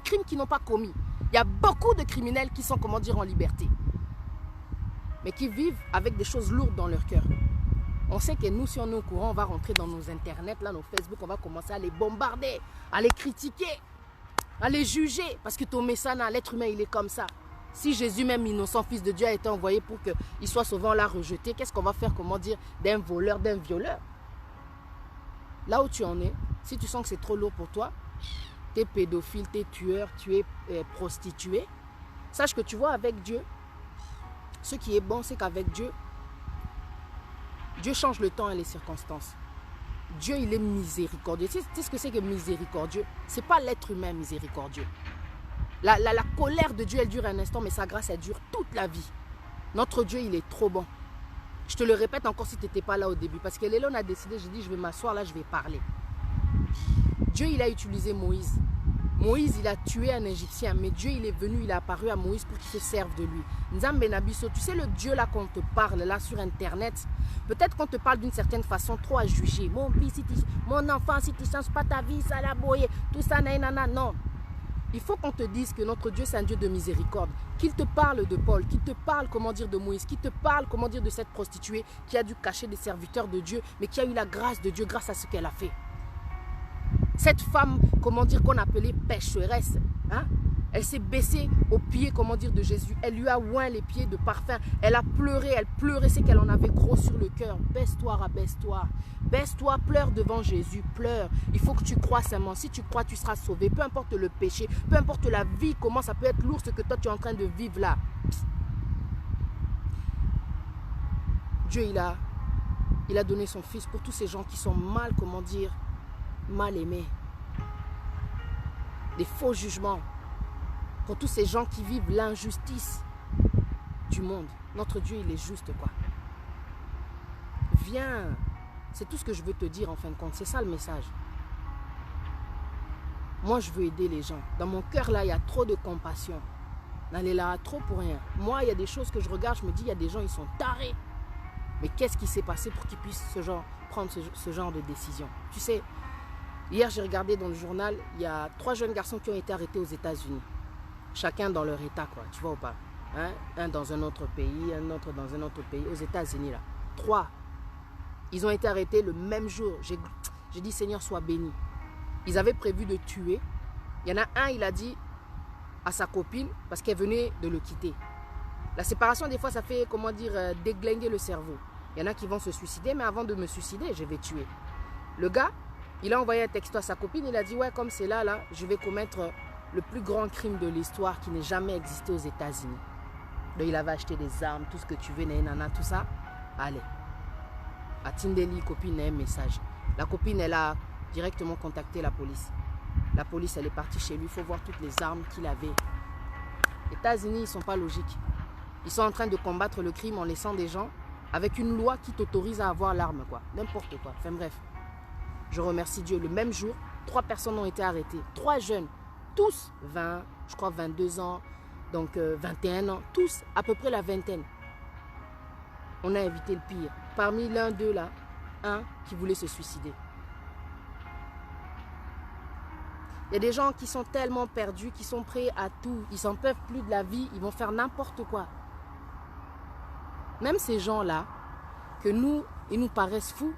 crimes qu'ils n'ont pas commis. Il y a beaucoup de criminels qui sont, comment dire, en liberté. Mais qui vivent avec des choses lourdes dans leur cœur. On sait que nous, si on est au courant, on va rentrer dans nos internets, là, nos Facebook, on va commencer à les bombarder, à les critiquer, à les juger. Parce que ton message, l'être humain, il est comme ça. Si Jésus, même innocent, fils de Dieu, a été envoyé pour qu'il soit souvent là rejeté, qu'est-ce qu'on va faire, comment dire, d'un voleur, d'un violeur? Là où tu en es, si tu sens que c'est trop lourd pour toi, tu es pédophile, tu es tueur, tu es prostitué, sache que tu vois, avec Dieu, ce qui est bon, c'est qu'avec Dieu, Dieu change le temps et les circonstances. Dieu, il est miséricordieux. Tu sais ce que c'est que miséricordieux? Ce n'est pas l'être humain miséricordieux. La colère de Dieu, elle dure un instant, mais sa grâce, elle dure toute la vie. Notre Dieu, il est trop bon. Je te le répète encore si tu n'étais pas là au début. Parce que Léon a décidé, j'ai dit, je vais m'asseoir là, je vais parler. Dieu, il a utilisé Moïse. Moïse, il a tué un Égyptien, mais Dieu, il est venu, il est apparu à Moïse pour qu'il se serve de lui. Nzambe Nabiso, tu sais le Dieu là qu'on te parle là sur Internet, peut-être qu'on te parle d'une certaine façon trop à juger. Mon fils, mon enfant, si tu ne changes pas ta vie, ça l'a boyé, tout ça, nanana, non. Il faut qu'on te dise que notre Dieu, c'est un Dieu de miséricorde. Qu'il te parle de Paul, qu'il te parle, comment dire, de Moïse, qu'il te parle, comment dire, de cette prostituée qui a dû cacher des serviteurs de Dieu, mais qui a eu la grâce de Dieu grâce à ce qu'elle a fait. Cette femme, comment dire, qu'on appelait pécheresse, hein? Elle s'est baissée aux pieds, comment dire, de Jésus. Elle lui a oint les pieds de parfum. Elle a pleuré, elle pleurait, c'est qu'elle en avait gros sur le cœur. Baisse-toi, rabaisse-toi. Baisse-toi, pleure devant Jésus, pleure. Il faut que tu crois seulement. Si tu crois, tu seras sauvé. Peu importe le péché, peu importe la vie, comment ça peut être lourd ce que toi tu es en train de vivre là. Dieu, il a donné son fils pour tous ces gens qui sont mal, comment dire, mal aimé. Des faux jugements. Pour tous ces gens qui vivent l'injustice du monde. Notre Dieu, il est juste, quoi. Viens. C'est tout ce que je veux te dire, en fin de compte. C'est ça le message. Moi, je veux aider les gens. Dans mon cœur, là, il y a trop de compassion. N'allez là, trop pour rien. Moi, il y a des choses que je regarde, je me dis, il y a des gens, ils sont tarés. Mais qu'est-ce qui s'est passé pour qu'ils puissent prendre ce genre de décision? Tu sais, hier, j'ai regardé dans le journal, il y a 3 jeunes garçons qui ont été arrêtés aux États-Unis. Chacun dans leur état, quoi. Tu vois ou pas? Hein? Un dans un autre pays, un autre dans un autre pays. Aux États-Unis, là. 3. Ils ont été arrêtés le même jour. J'ai dit, Seigneur, sois béni. Ils avaient prévu de tuer. Il y en a un, il a dit à sa copine, parce qu'elle venait de le quitter. La séparation, des fois, ça fait, comment dire, déglinguer le cerveau. Il y en a qui vont se suicider, mais avant de me suicider, je vais tuer. Le gars, il a envoyé un texto à sa copine, il a dit, ouais, comme c'est là, je vais commettre le plus grand crime de l'histoire qui n'ait jamais existé aux États-Unis. Donc, il avait acheté des armes, tout ce que tu veux, nanana, tout ça. Allez. À Tindeli, copine, un message. La copine, elle a directement contacté la police. La police, elle est partie chez lui. Il faut voir toutes les armes qu'il avait. Les États-Unis, ils ne sont pas logiques. Ils sont en train de combattre le crime en laissant des gens avec une loi qui t'autorise à avoir l'arme, quoi. N'importe quoi. Enfin bref. Je remercie Dieu. Le même jour, 3 personnes ont été arrêtées. 3 jeunes. Tous 20, je crois 22 ans. Donc 21 ans. Tous à peu près la vingtaine. On a évité le pire. Parmi l'un d'eux là, un qui voulait se suicider. Il y a des gens qui sont tellement perdus, qui sont prêts à tout. Ils n'en peuvent plus de la vie, ils vont faire n'importe quoi. Même ces gens-là, que nous, ils nous paraissent fous,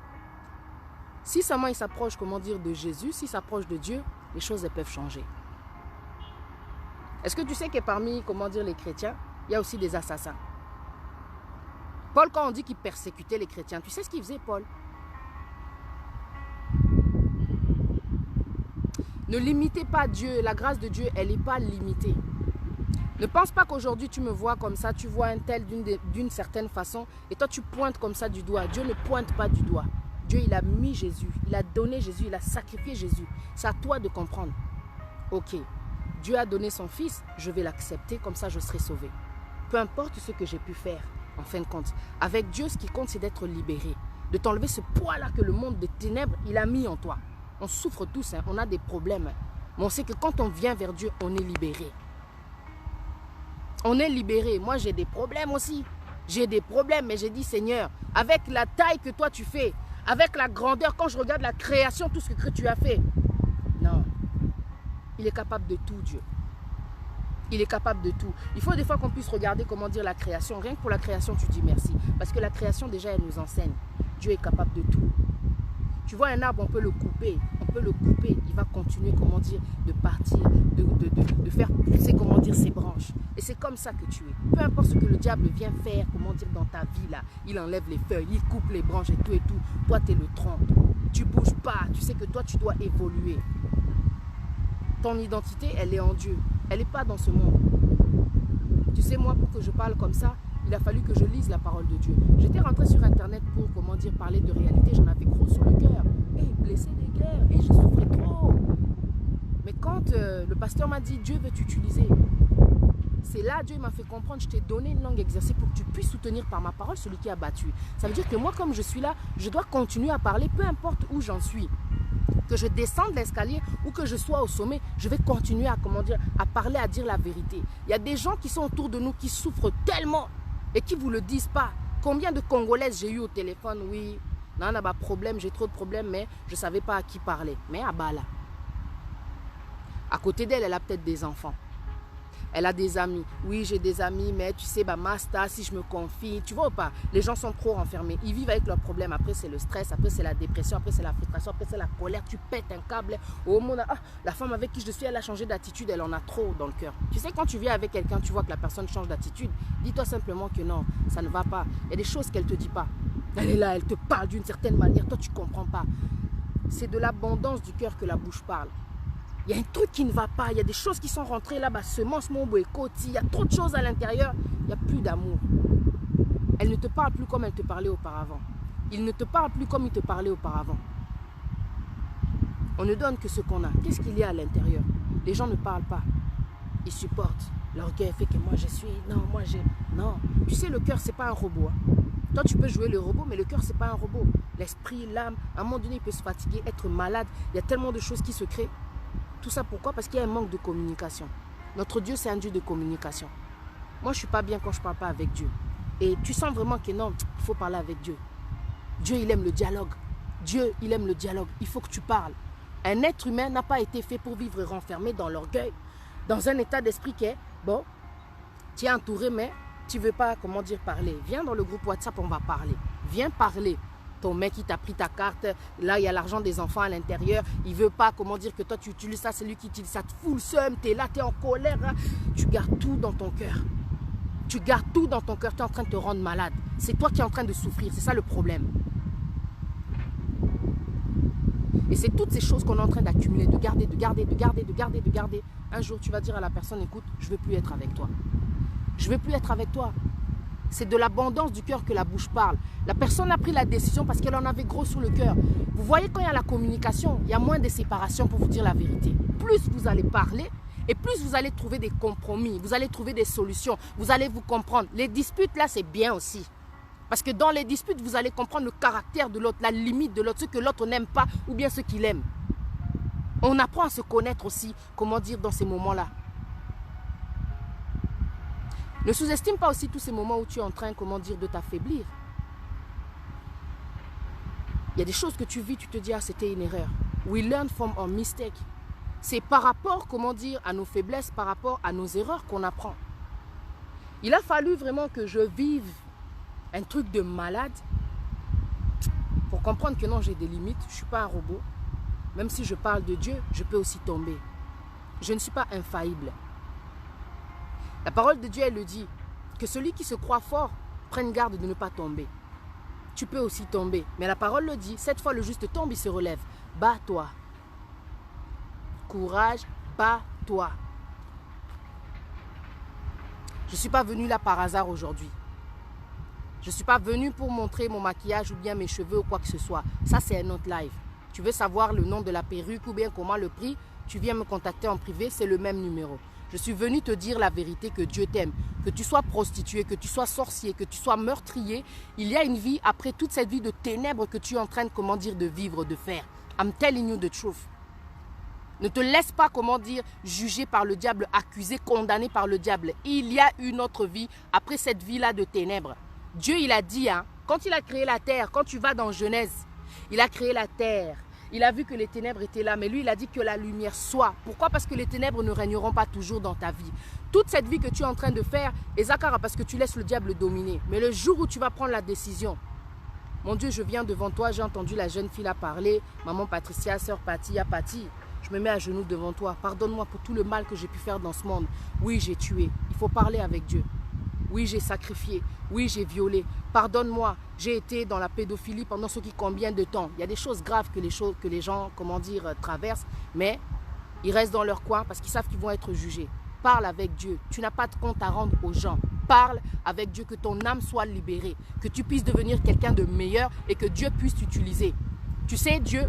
si seulement ils s'approchent, comment dire, de Jésus, s'ils s'approchent de Dieu, les choses elles peuvent changer. Est-ce que tu sais que parmi, comment dire, les chrétiens, il y a aussi des assassins? Paul, quand on dit qu'il persécutait les chrétiens, tu sais ce qu'il faisait, Paul? Ne limitez pas Dieu. La grâce de Dieu, elle n'est pas limitée. Ne pense pas qu'aujourd'hui tu me vois comme ça, tu vois un tel d'une certaine façon et toi tu pointes comme ça du doigt. Dieu ne pointe pas du doigt. Dieu, il a mis Jésus, il a donné Jésus, il a sacrifié Jésus. C'est à toi de comprendre. Ok, Dieu a donné son fils, je vais l'accepter, comme ça je serai sauvé. Peu importe ce que j'ai pu faire, en fin de compte. Avec Dieu, ce qui compte, c'est d'être libéré. De t'enlever ce poids-là que le monde des ténèbres, il a mis en toi. On souffre tous, hein, on a des problèmes. Mais on sait que quand on vient vers Dieu, on est libéré. On est libéré. Moi, j'ai des problèmes aussi. J'ai des problèmes, mais j'ai dit, Seigneur, avec la taille que toi tu fais, avec la grandeur, quand je regarde la création, tout ce que tu as fait. Non. Il est capable de tout, Dieu. Il est capable de tout. Il faut des fois qu'on puisse regarder, comment dire, la création. Rien que pour la création, tu dis merci. Parce que la création, déjà, elle nous enseigne. Dieu est capable de tout. Tu vois un arbre, on peut le couper. On peut le couper. Il va continuer, comment dire, de partir, de faire pousser, comment dire, ses branches. Et c'est comme ça que tu es. Peu importe ce que le diable vient faire, comment dire, dans ta vie, là. Il enlève les feuilles, il coupe les branches et tout et tout. Toi, tu es le tronc. Tu ne bouges pas. Tu sais que toi, tu dois évoluer. Ton identité, elle est en Dieu. Elle n'est pas dans ce monde. Tu sais, moi, pour que je parle comme ça, il a fallu que je lise la parole de Dieu. J'étais rentrée sur Internet pour, comment dire, parler de réalité. J'en avais gros sur le cœur. Et blessé des guerres. Et je souffrais trop. Mais quand le pasteur m'a dit, Dieu veut t'utiliser, c'est là, Dieu m'a fait comprendre, je t'ai donné une langue exercée pour que tu puisses soutenir par ma parole celui qui a battu. Ça veut dire que moi, comme je suis là, je dois continuer à parler, peu importe où j'en suis. Que je descende l'escalier ou que je sois au sommet, je vais continuer à, comment dire, à parler, à dire la vérité. Il y a des gens qui sont autour de nous qui souffrent tellement et qui ne vous le disent pas. Combien de Congolaises j'ai eu au téléphone? Oui, non, on a pas de problème, j'ai trop de problèmes, mais je ne savais pas à qui parler. Mais à bas là. À côté d'elle, elle a peut-être des enfants. Elle a des amis. Oui, j'ai des amis, mais tu sais, bah, Masta, si je me confie, tu vois ou pas? Les gens sont trop renfermés. Ils vivent avec leurs problèmes. Après, c'est le stress. Après, c'est la dépression. Après, c'est la frustration. Après, c'est la colère. Tu pètes un câble. Oh, la femme avec qui je suis, elle a changé d'attitude. Elle en a trop dans le cœur. Tu sais, quand tu viens avec quelqu'un, tu vois que la personne change d'attitude. Dis-toi simplement que non, ça ne va pas. Il y a des choses qu'elle ne te dit pas. Elle est là, elle te parle d'une certaine manière. Toi, tu ne comprends pas. C'est de l'abondance du cœur que la bouche parle. Il y a un truc qui ne va pas, il y a des choses qui sont rentrées là-bas, semence, mon boécotis, il y a trop de choses à l'intérieur, il n'y a plus d'amour. Elle ne te parle plus comme elle te parlait auparavant. Il ne te parle plus comme il te parlait auparavant. On ne donne que ce qu'on a. Qu'est-ce qu'il y a à l'intérieur? Les gens ne parlent pas. Ils supportent. L'orgueil fait que moi je suis... Non, moi j'ai... Non. Tu sais, le cœur, c'est pas un robot. Hein. Toi, tu peux jouer le robot, mais le cœur, c'est pas un robot. L'esprit, l'âme, à un moment donné, il peut se fatiguer, être malade. Il y a tellement de choses qui se créent. Tout ça, pourquoi? Parce qu'il y a un manque de communication. Notre Dieu, c'est un Dieu de communication. Moi, je ne suis pas bien quand je ne parle pas avec Dieu. Et tu sens vraiment que non, il faut parler avec Dieu. Dieu, il aime le dialogue. Dieu, il aime le dialogue. Il faut que tu parles. Un être humain n'a pas été fait pour vivre renfermé dans l'orgueil, dans un état d'esprit qui est, bon, tu es entouré, mais tu ne veux pas, comment dire, parler. Viens dans le groupe WhatsApp, on va parler. Viens parler. Ton mec, il t'a pris ta carte. Là, il y a l'argent des enfants à l'intérieur. Il ne veut pas, comment dire, que toi, tu utilises ça. C'est lui qui utilise ça. Tu te fout le seum. Tu es là, tu es en colère. Hein. Tu gardes tout dans ton cœur. Tu gardes tout dans ton cœur. Tu es en train de te rendre malade. C'est toi qui es en train de souffrir. C'est ça le problème. Et c'est toutes ces choses qu'on est en train d'accumuler, de garder, de garder, de garder, de garder, de garder. Un jour, tu vas dire à la personne, écoute, je ne veux plus être avec toi. Je ne veux plus être avec toi. C'est de l'abondance du cœur que la bouche parle. La personne a pris la décision parce qu'elle en avait gros sur le cœur. Vous voyez, quand il y a la communication, il y a moins de séparation pour vous dire la vérité. Plus vous allez parler et plus vous allez trouver des compromis, vous allez trouver des solutions, vous allez vous comprendre. Les disputes, là, c'est bien aussi. Parce que dans les disputes, vous allez comprendre le caractère de l'autre, la limite de l'autre, ce que l'autre n'aime pas ou bien ce qu'il aime. On apprend à se connaître aussi, comment dire, dans ces moments-là. Ne sous-estime pas aussi tous ces moments où tu es en train, comment dire, de t'affaiblir. Il y a des choses que tu vis, tu te dis, ah, c'était une erreur. We learn from our mistake. C'est par rapport, comment dire, à nos faiblesses, par rapport à nos erreurs qu'on apprend. Il a fallu vraiment que je vive un truc de malade pour comprendre que non, j'ai des limites, je ne suis pas un robot. Même si je parle de Dieu, je peux aussi tomber. Je ne suis pas infaillible. La parole de Dieu, elle le dit, que celui qui se croit fort prenne garde de ne pas tomber. Tu peux aussi tomber, mais la parole le dit, cette fois le juste tombe, il se relève. Bats-toi. Courage, bats-toi. Je ne suis pas venu là par hasard aujourd'hui. Je ne suis pas venu pour montrer mon maquillage ou bien mes cheveux ou quoi que ce soit. Ça, c'est un autre live. Tu veux savoir le nom de la perruque ou bien comment le prix, tu viens me contacter en privé, c'est le même numéro. Je suis venu te dire la vérité, que Dieu t'aime. Que tu sois prostitué, que tu sois sorcier, que tu sois meurtrier, il y a une vie après toute cette vie de ténèbres que tu es en train de, comment dire, de vivre, de faire. I'm telling you the truth. Ne te laisse pas, comment dire, juger par le diable, accusé, condamné par le diable. Il y a une autre vie après cette vie-là de ténèbres. Dieu, il a dit, hein, quand il a créé la terre, quand tu vas dans Genèse, il a créé la terre. Il a vu que les ténèbres étaient là, mais lui, il a dit que la lumière soit. Pourquoi? Parce que les ténèbres ne régneront pas toujours dans ta vie. Toute cette vie que tu es en train de faire, et Zakara, parce que tu laisses le diable dominer. Mais le jour où tu vas prendre la décision, mon Dieu, je viens devant toi, j'ai entendu la jeune fille là parler, maman Patricia, sœur Patty, Patty, je me mets à genoux devant toi. Pardonne-moi pour tout le mal que j'ai pu faire dans ce monde. Oui, j'ai tué. Il faut parler avec Dieu. Oui, j'ai sacrifié. Oui, j'ai violé. Pardonne-moi, j'ai été dans la pédophilie pendant ce qui combien de temps. Il y a des choses graves que les gens, comment dire, traversent, mais ils restent dans leur coin parce qu'ils savent qu'ils vont être jugés. Parle avec Dieu. Tu n'as pas de compte à rendre aux gens. Parle avec Dieu, que ton âme soit libérée, que tu puisses devenir quelqu'un de meilleur et que Dieu puisse t'utiliser. Tu sais, Dieu,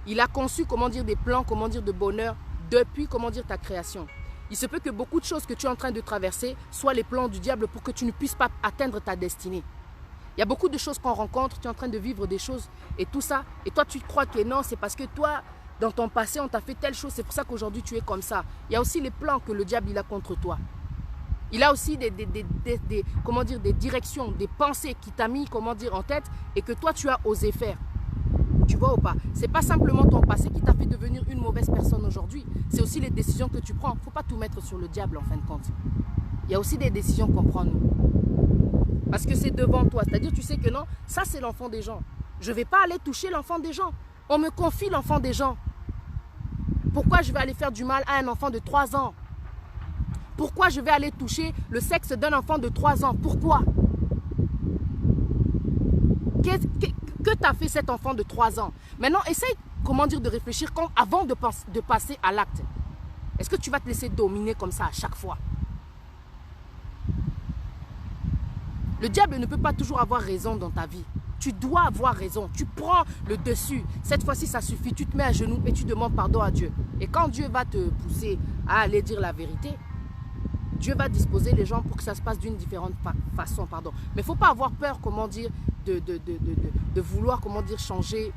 il a conçu, comment dire, des plans, comment dire, de bonheur depuis, comment dire, ta création. Il se peut que beaucoup de choses que tu es en train de traverser soient les plans du diable pour que tu ne puisses pas atteindre ta destinée. Il y a beaucoup de choses qu'on rencontre, tu es en train de vivre des choses et tout ça. Et toi, tu crois que non, c'est parce que toi, dans ton passé, on t'a fait telle chose. C'est pour ça qu'aujourd'hui, tu es comme ça. Il y a aussi les plans que le diable il a contre toi. Il a aussi comment dire, des directions, des pensées qui t'a mis, comment dire, en tête et que toi, tu as osé faire. Tu vois ou pas? C'est pas simplement ton passé qui t'a fait devenir une mauvaise personne aujourd'hui. C'est aussi les décisions que tu prends. Il ne faut pas tout mettre sur le diable en fin de compte. Il y a aussi des décisions qu'on prend nous. Parce que c'est devant toi. C'est-à-dire, tu sais que non, ça c'est l'enfant des gens. Je ne vais pas aller toucher l'enfant des gens. On me confie l'enfant des gens. Pourquoi je vais aller faire du mal à un enfant de 3 ans? Pourquoi je vais aller toucher le sexe d'un enfant de 3 ans? Pourquoi? Que t'a fait cet enfant de 3 ans? Maintenant, essaye, comment dire, de réfléchir avant de passer à l'acte. Est-ce que tu vas te laisser dominer comme ça à chaque fois? Le diable ne peut pas toujours avoir raison dans ta vie. Tu dois avoir raison. Tu prends le dessus. Cette fois-ci, ça suffit. Tu te mets à genoux et tu demandes pardon à Dieu. Et quand Dieu va te pousser à aller dire la vérité, Dieu va disposer les gens pour que ça se passe d'une différente façon. Pardon. Mais il ne faut pas avoir peur, comment dire, de vouloir, comment dire, changer.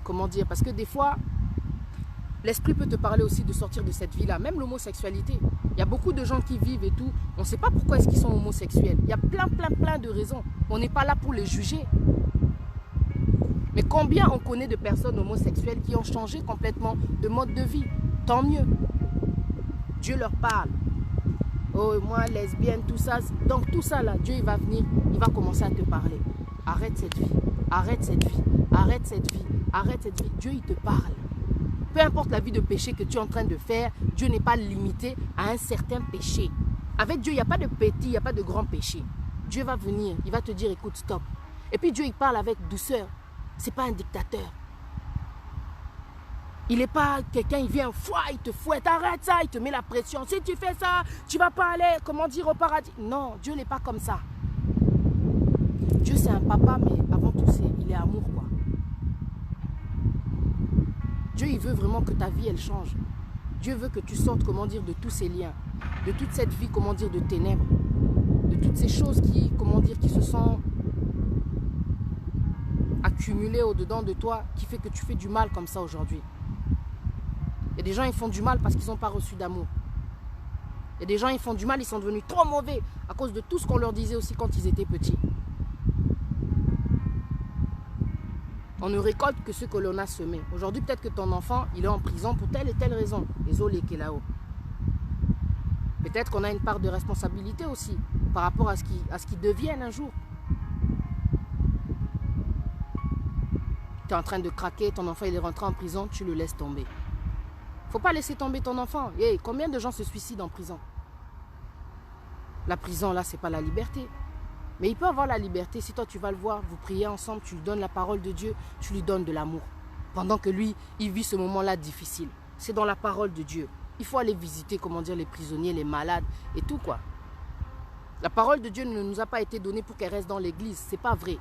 Comment dire, parce que des fois, l'esprit peut te parler aussi de sortir de cette vie-là. Même l'homosexualité. Il y a beaucoup de gens qui vivent et tout. On ne sait pas pourquoi est-ce qu'ils sont homosexuels. Il y a plein de raisons. On n'est pas là pour les juger. Mais combien on connaît de personnes homosexuelles qui ont changé complètement de mode de vie? Tant mieux. Dieu leur parle. Oh, moi, lesbienne, tout ça. Donc tout ça là, Dieu il va venir, il va commencer à te parler. Arrête cette vie. Arrête cette vie. Arrête cette vie. Arrête cette vie. Dieu il te parle. Peu importe la vie de péché que tu es en train de faire, Dieu n'est pas limité à un certain péché. Avec Dieu, il n'y a pas de petit, il n'y a pas de grand péché. Dieu va venir, il va te dire, écoute, stop. Et puis Dieu, il parle avec douceur. Ce n'est pas un dictateur. Il n'est pas quelqu'un, il vient, il te fouette, arrête ça, il te met la pression. Si tu fais ça, tu ne vas pas aller, comment dire, au paradis. Non, Dieu n'est pas comme ça. Dieu, c'est un papa, mais avant tout, il est amour, quoi. Dieu, il veut vraiment que ta vie, elle change. Dieu veut que tu sortes, comment dire, de tous ces liens, de toute cette vie, comment dire, de ténèbres, de toutes ces choses qui, comment dire, qui se sont accumulées au-dedans de toi, qui fait que tu fais du mal comme ça aujourd'hui. Il y a des gens, ils font du mal parce qu'ils n'ont pas reçu d'amour. Il y a des gens, ils font du mal, ils sont devenus trop mauvais à cause de tout ce qu'on leur disait aussi quand ils étaient petits. On ne récolte que ce que l'on a semé. Aujourd'hui, peut-être que ton enfant, il est en prison pour telle et telle raison. Désolé, qui est là-haut. Peut-être qu'on a une part de responsabilité aussi par rapport à ce qu'il devienne un jour. Tu es en train de craquer, ton enfant il est rentré en prison, tu le laisses tomber. Faut pas laisser tomber ton enfant. Hey, combien de gens se suicident en prison? La prison, là, c'est pas la liberté. Mais il peut avoir la liberté si toi tu vas le voir, vous priez ensemble, tu lui donnes la parole de Dieu, tu lui donnes de l'amour. Pendant que lui, il vit ce moment-là difficile. C'est dans la parole de Dieu. Il faut aller visiter, comment dire, les prisonniers, les malades et tout quoi. La parole de Dieu ne nous a pas été donnée pour qu'elle reste dans l'église. C'est pas vrai.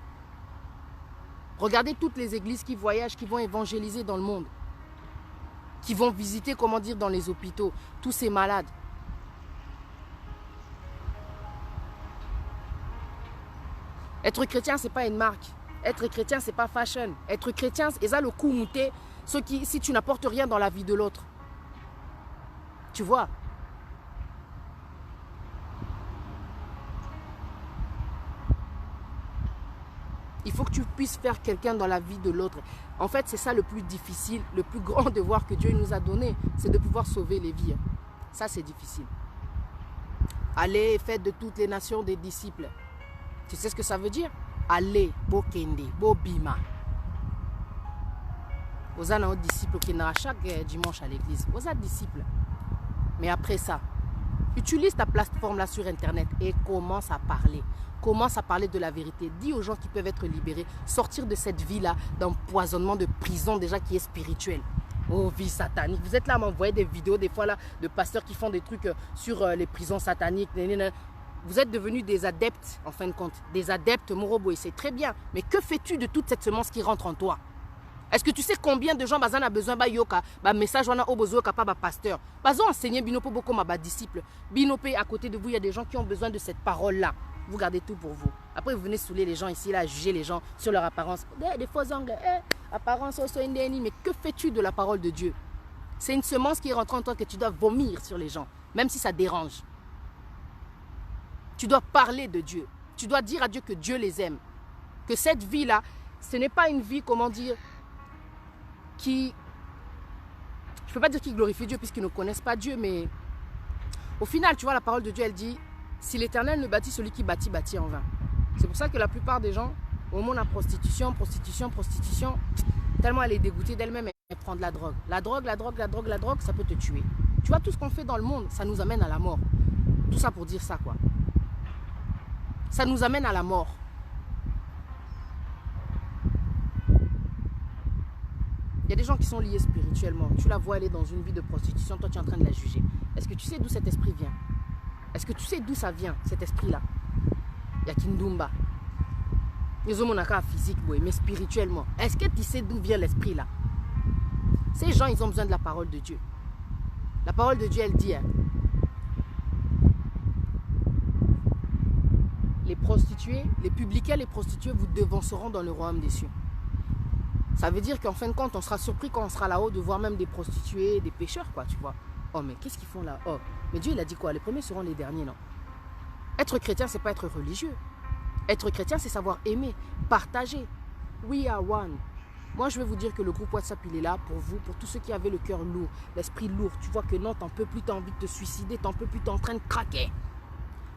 Regardez toutes les églises qui voyagent, qui vont évangéliser dans le monde. Qui vont visiter, comment dire, dans les hôpitaux, tous ces malades. Être chrétien, ce n'est pas une marque. Être chrétien, ce n'est pas fashion. Être chrétien, c'est ça le coup mouté. Si tu n'apportes rien dans la vie de l'autre. Tu vois? Il faut que tu puisses faire quelqu'un dans la vie de l'autre. En fait, c'est ça le plus difficile, le plus grand devoir que Dieu nous a donné. C'est de pouvoir sauver les vies. Ça, c'est difficile. Allez, faites de toutes les nations des disciples. Tu sais ce que ça veut dire? Allez, bo kende, bo bima. Vous avez un disciple qui est chaque dimanche à l'église. Vous êtes disciple. Mais après ça, utilise ta plateforme là sur internet et commence à parler. Commence à parler de la vérité. Dis aux gens qui peuvent être libérés, sortir de cette vie-là d'empoisonnement, de prison déjà qui est spirituelle. Oh, vie satanique. Vous êtes là à m'envoyer des vidéos des fois là de pasteurs qui font des trucs sur les prisons sataniques. Vous êtes devenus des adeptes, en fin de compte. Des adeptes, Morobo, et c'est très bien. Mais que fais-tu de toute cette semence qui rentre en toi? Est-ce que tu sais combien de gens ont besoin de yoka, message wana obozo kapaba pasteur. Bazo enseigner binopo beaucoup ma disciple. Binopo à côté de vous, il y a des gens qui ont besoin de cette parole-là. Vous gardez tout pour vous. Après, vous venez saouler les gens ici, là, juger les gens sur leur apparence. Des faux angles, apparence, mais que fais-tu de la parole de Dieu? C'est une semence qui rentre en toi que tu dois vomir sur les gens, même si ça dérange. Tu dois parler de Dieu. Tu dois dire à Dieu que Dieu les aime. Que cette vie-là, ce n'est pas une vie, comment dire, qui... Je ne peux pas dire qu'ils glorifient Dieu puisqu'ils ne connaissent pas Dieu, mais au final, tu vois, la parole de Dieu, elle dit, si l'Éternel ne bâtit, celui qui bâtit, bâtit en vain. C'est pour ça que la plupart des gens, au moment de la prostitution, tellement elle est dégoûtée d'elle-même, elle prend de la drogue. La drogue, ça peut te tuer. Tu vois, tout ce qu'on fait dans le monde, ça nous amène à la mort. Tout ça pour dire ça, quoi. Ça nous amène à la mort. Il y a des gens qui sont liés spirituellement. Tu la vois, elle est dans une vie de prostitution, toi tu es en train de la juger. Est-ce que tu sais d'où cet esprit vient? Est-ce que tu sais d'où ça vient, cet esprit-là? Il y a Kindumba. Ils ont un physique, mais spirituellement. Est-ce que tu sais d'où vient l'esprit là? Ces gens, ils ont besoin de la parole de Dieu. La parole de Dieu, elle dit, hein, les prostituées, les publicains, les prostituées vous devanceront dans le royaume des cieux. Ça veut dire qu'en fin de compte, on sera surpris quand on sera là-haut de voir même des prostituées, des pécheurs, quoi, tu vois. Oh, mais qu'est-ce qu'ils font là? Oh, mais Dieu, il a dit quoi? Les premiers seront les derniers, non? Être chrétien, c'est pas être religieux. Être chrétien, c'est savoir aimer, partager. We are one. Moi, je vais vous dire que le groupe WhatsApp, il est là pour vous, pour tous ceux qui avaient le cœur lourd, l'esprit lourd. Tu vois que non, t'en peux plus, t'as envie de te suicider, t'en peux plus, t'es en train de craquer.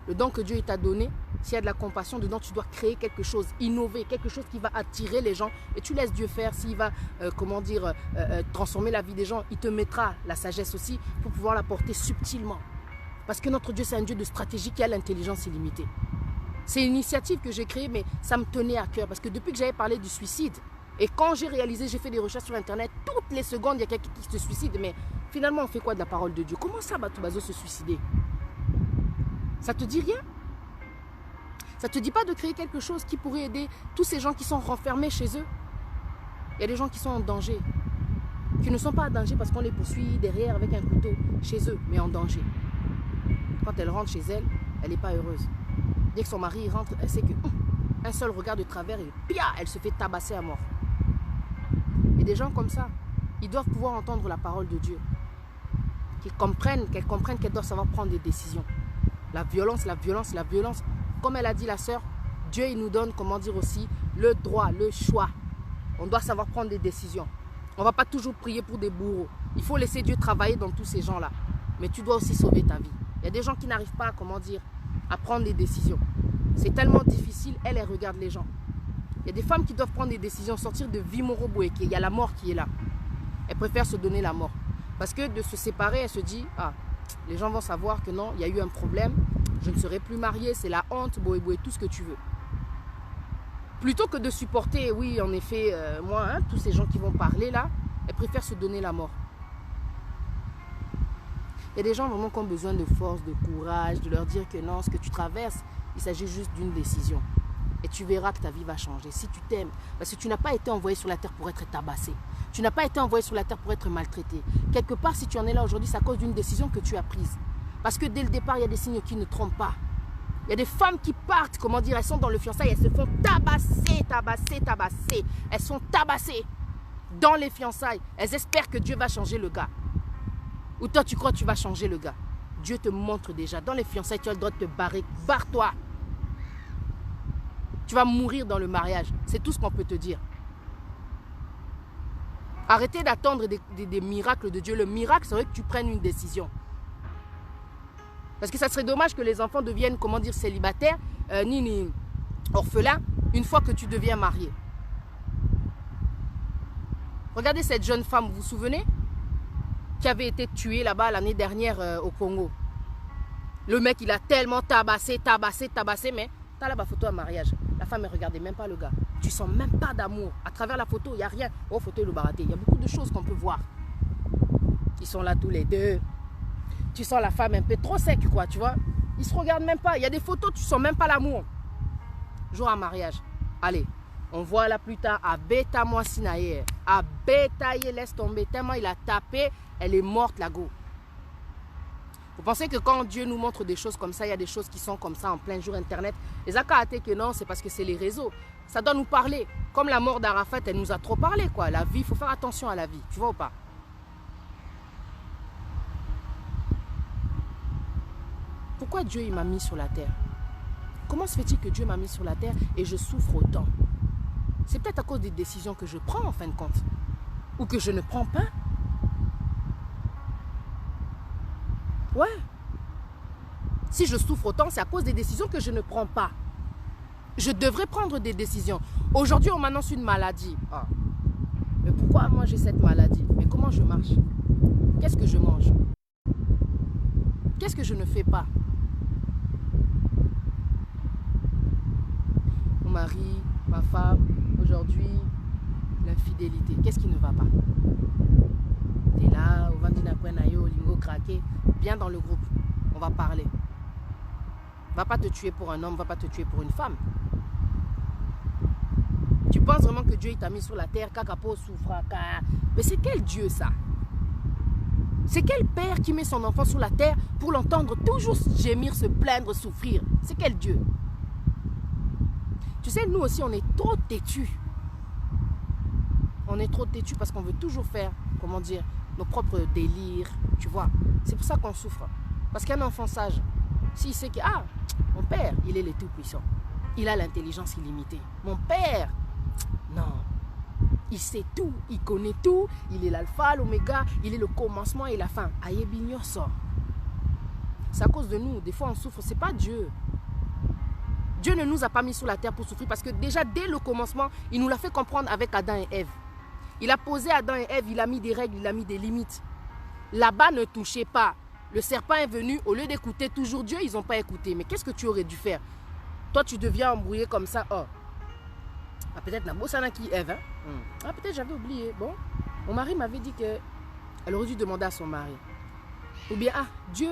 Le don que Dieu t'a donné, s'il y a de la compassion dedans, tu dois créer quelque chose, innover, quelque chose qui va attirer les gens. Et tu laisses Dieu faire. S'il va, transformer la vie des gens, il te mettra la sagesse aussi pour pouvoir la porter subtilement. Parce que notre Dieu, c'est un Dieu de stratégie qui a l'intelligence illimitée. C'est une initiative que j'ai créée, mais ça me tenait à cœur. Parce que depuis que j'avais parlé du suicide, et quand j'ai réalisé, j'ai fait des recherches sur Internet, toutes les secondes, il y a quelqu'un qui se suicide. Mais finalement, on fait quoi de la parole de Dieu? Comment ça, Batoubazo se suicider? Ça te dit rien? Ça te dit pas de créer quelque chose qui pourrait aider tous ces gens qui sont renfermés chez eux? Il y a des gens qui sont en danger, qui ne sont pas en danger parce qu'on les poursuit derrière avec un couteau chez eux, mais en danger. Quand elle rentre chez elle, elle n'est pas heureuse. Dès que son mari rentre, elle sait qu'un seul regard de travers et pia, elle se fait tabasser à mort. Et des gens comme ça, ils doivent pouvoir entendre la parole de Dieu. Qu'elles comprennent qu'elles doivent savoir prendre des décisions. La violence, la violence, la violence. Comme elle a dit la sœur, Dieu il nous donne, comment dire aussi, le droit, le choix. On doit savoir prendre des décisions. On ne va pas toujours prier pour des bourreaux. Il faut laisser Dieu travailler dans tous ces gens-là. Mais tu dois aussi sauver ta vie. Il y a des gens qui n'arrivent pas, comment dire, à prendre des décisions. C'est tellement difficile, elle regarde les gens. Il y a des femmes qui doivent prendre des décisions, sortir de Vimoro Boeke. Il y a la mort qui est là. Elle préfère se donner la mort. Parce que de se séparer, elle se dit, ah, les gens vont savoir que non, il y a eu un problème, je ne serai plus mariée, c'est la honte, boé, tout ce que tu veux. Plutôt que de supporter, oui, en effet, tous ces gens qui vont parler là, elle préfère se donner la mort. Il y a des gens vraiment qui ont besoin de force, de courage, de leur dire que non, ce que tu traverses, il s'agit juste d'une décision. Et tu verras que ta vie va changer. Si tu t'aimes, parce que tu n'as pas été envoyé sur la terre pour être tabassé. Tu n'as pas été envoyé sur la terre pour être maltraité. Quelque part, si tu en es là aujourd'hui, c'est à cause d'une décision que tu as prise. Parce que dès le départ, il y a des signes qui ne trompent pas. Il y a des femmes qui partent, comment dire, elles sont dans le fiançailles, elles se font tabasser, tabasser, tabasser. Elles sont tabassées dans les fiançailles. Elles espèrent que Dieu va changer le gars. Ou toi, tu crois que tu vas changer le gars. Dieu te montre déjà. Dans les fiançailles, tu as le droit de te barrer. Barre-toi. Tu vas mourir dans le mariage. C'est tout ce qu'on peut te dire. Arrêtez d'attendre des miracles de Dieu. Le miracle, c'est vrai que tu prennes une décision. Parce que ça serait dommage que les enfants deviennent, comment dire, célibataires, ni orphelins, une fois que tu deviens marié. Regardez cette jeune femme, vous vous souvenez? Qui avait été tuée là-bas l'année dernière au Congo. Le mec, il a tellement tabassé, mais t'as là-bas photo à mariage. La femme, elle ne regardait même pas le gars. Tu sens même pas d'amour. À travers la photo, il n'y a rien. Oh, photo, le baraté. Il y a beaucoup de choses qu'on peut voir. Ils sont là tous les deux. Tu sens la femme un peu trop sec, quoi, tu vois. Ils se regardent même pas. Il y a des photos, tu sens même pas l'amour. Jour à mariage. Allez, on voit là plus tard à Beta Moissinaye. À Beta, laisse tomber. Tellement il a tapé, elle est morte, la go. Vous pensez que quand Dieu nous montre des choses comme ça, il y a des choses qui sont comme ça en plein jour Internet. Les akaté que non, c'est parce que c'est les réseaux. Ça doit nous parler. Comme la mort d'Arafat, elle nous a trop parlé, quoi. La vie, il faut faire attention à la vie. Tu vois ou pas? Pourquoi Dieu il m'a mis sur la terre? Comment se fait-il que Dieu m'a mis sur la terre et je souffre autant? C'est peut-être à cause des décisions que je prends en fin de compte. Ou que je ne prends pas. Ouais. Si je souffre autant, c'est à cause des décisions que je ne prends pas. Je devrais prendre des décisions. Aujourd'hui, on m'annonce une maladie. Ah. Mais pourquoi moi j'ai cette maladie? Mais comment je marche? Qu'est-ce que je mange? Qu'est-ce que je ne fais pas? Mon mari, ma femme, aujourd'hui, l'infidélité. Qu'est-ce qui ne va pas? T'es là, au Vandina Kwenayo, Lingo craqué. Viens dans le groupe, on va parler. Va pas te tuer pour un homme, va pas te tuer pour une femme. penses vraiment que Dieu il t'a mis sur la terre, kakapo souffra, mais c'est quel Dieu ça? C'est quel père qui met son enfant sur la terre pour l'entendre toujours gémir, se plaindre, souffrir? C'est quel Dieu? Tu sais, nous aussi, on est trop têtus. On est trop têtus parce qu'on veut toujours faire, comment dire, nos propres délires, tu vois. C'est pour ça qu'on souffre. Parce qu'un enfant sage, s'il sait que, ah, mon père, il est le tout-puissant. Il a l'intelligence illimitée. Mon père, non. Il sait tout, il connaît tout, il est l'alpha, l'oméga, il est le commencement et la fin. Ayebinyo sort. C'est à cause de nous. Des fois, on souffre. C'est pas Dieu. Dieu ne nous a pas mis sur la terre pour souffrir parce que déjà, dès le commencement, il nous l'a fait comprendre avec Adam et Ève. Il a posé Adam et Ève, il a mis des règles, il a mis des limites. Là-bas, ne touchez pas. Le serpent est venu, au lieu d'écouter toujours Dieu, ils n'ont pas écouté. Mais qu'est-ce que tu aurais dû faire? Toi, tu deviens embrouillé comme ça. Oh. Ah, peut-être la bossana qui Ève. Hein? Ah, peut-être j'avais oublié. Bon, mon mari m'avait dit qu'elle aurait dû demander à son mari. Ou bien, ah, Dieu,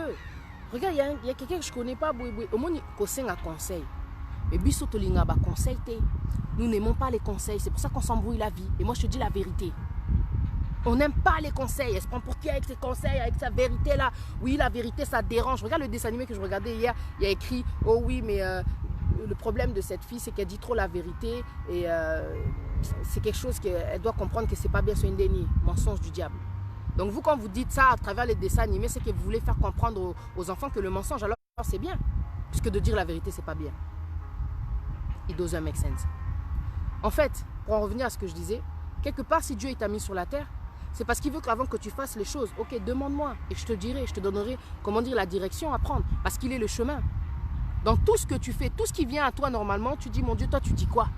regarde, il y a quelqu'un que je ne connais pas. Au moins, il y a un conseil. Mais biso tolinga ba conseil. Nous n'aimons pas les conseils. C'est pour ça qu'on s'embrouille la vie. Et moi, je te dis la vérité. On n'aime pas les conseils. Elle se prend pour qui avec ses conseils, avec sa vérité là? Oui, la vérité, ça dérange. Regarde le dessin animé que je regardais hier. Il y a écrit, oh oui, mais le problème de cette fille, c'est qu'elle dit trop la vérité. Et c'est quelque chose qu'elle doit comprendre que c'est pas bien, c'est un déni. Mensonge du diable. Donc vous, quand vous dites ça à travers les dessins animés, c'est que vous voulez faire comprendre aux enfants que le mensonge, alors c'est bien. Puisque de dire la vérité, c'est pas bien. It doesn't make sense. En fait, pour en revenir à ce que je disais, quelque part, si Dieu t'a mis sur la terre, c'est parce qu'il veut qu'avant que tu fasses les choses, ok, demande-moi et je te dirai, je te donnerai, comment dire, la direction à prendre, parce qu'il est le chemin. Dans tout ce que tu fais, tout ce qui vient à toi normalement, tu dis, mon Dieu, toi, tu dis quoi?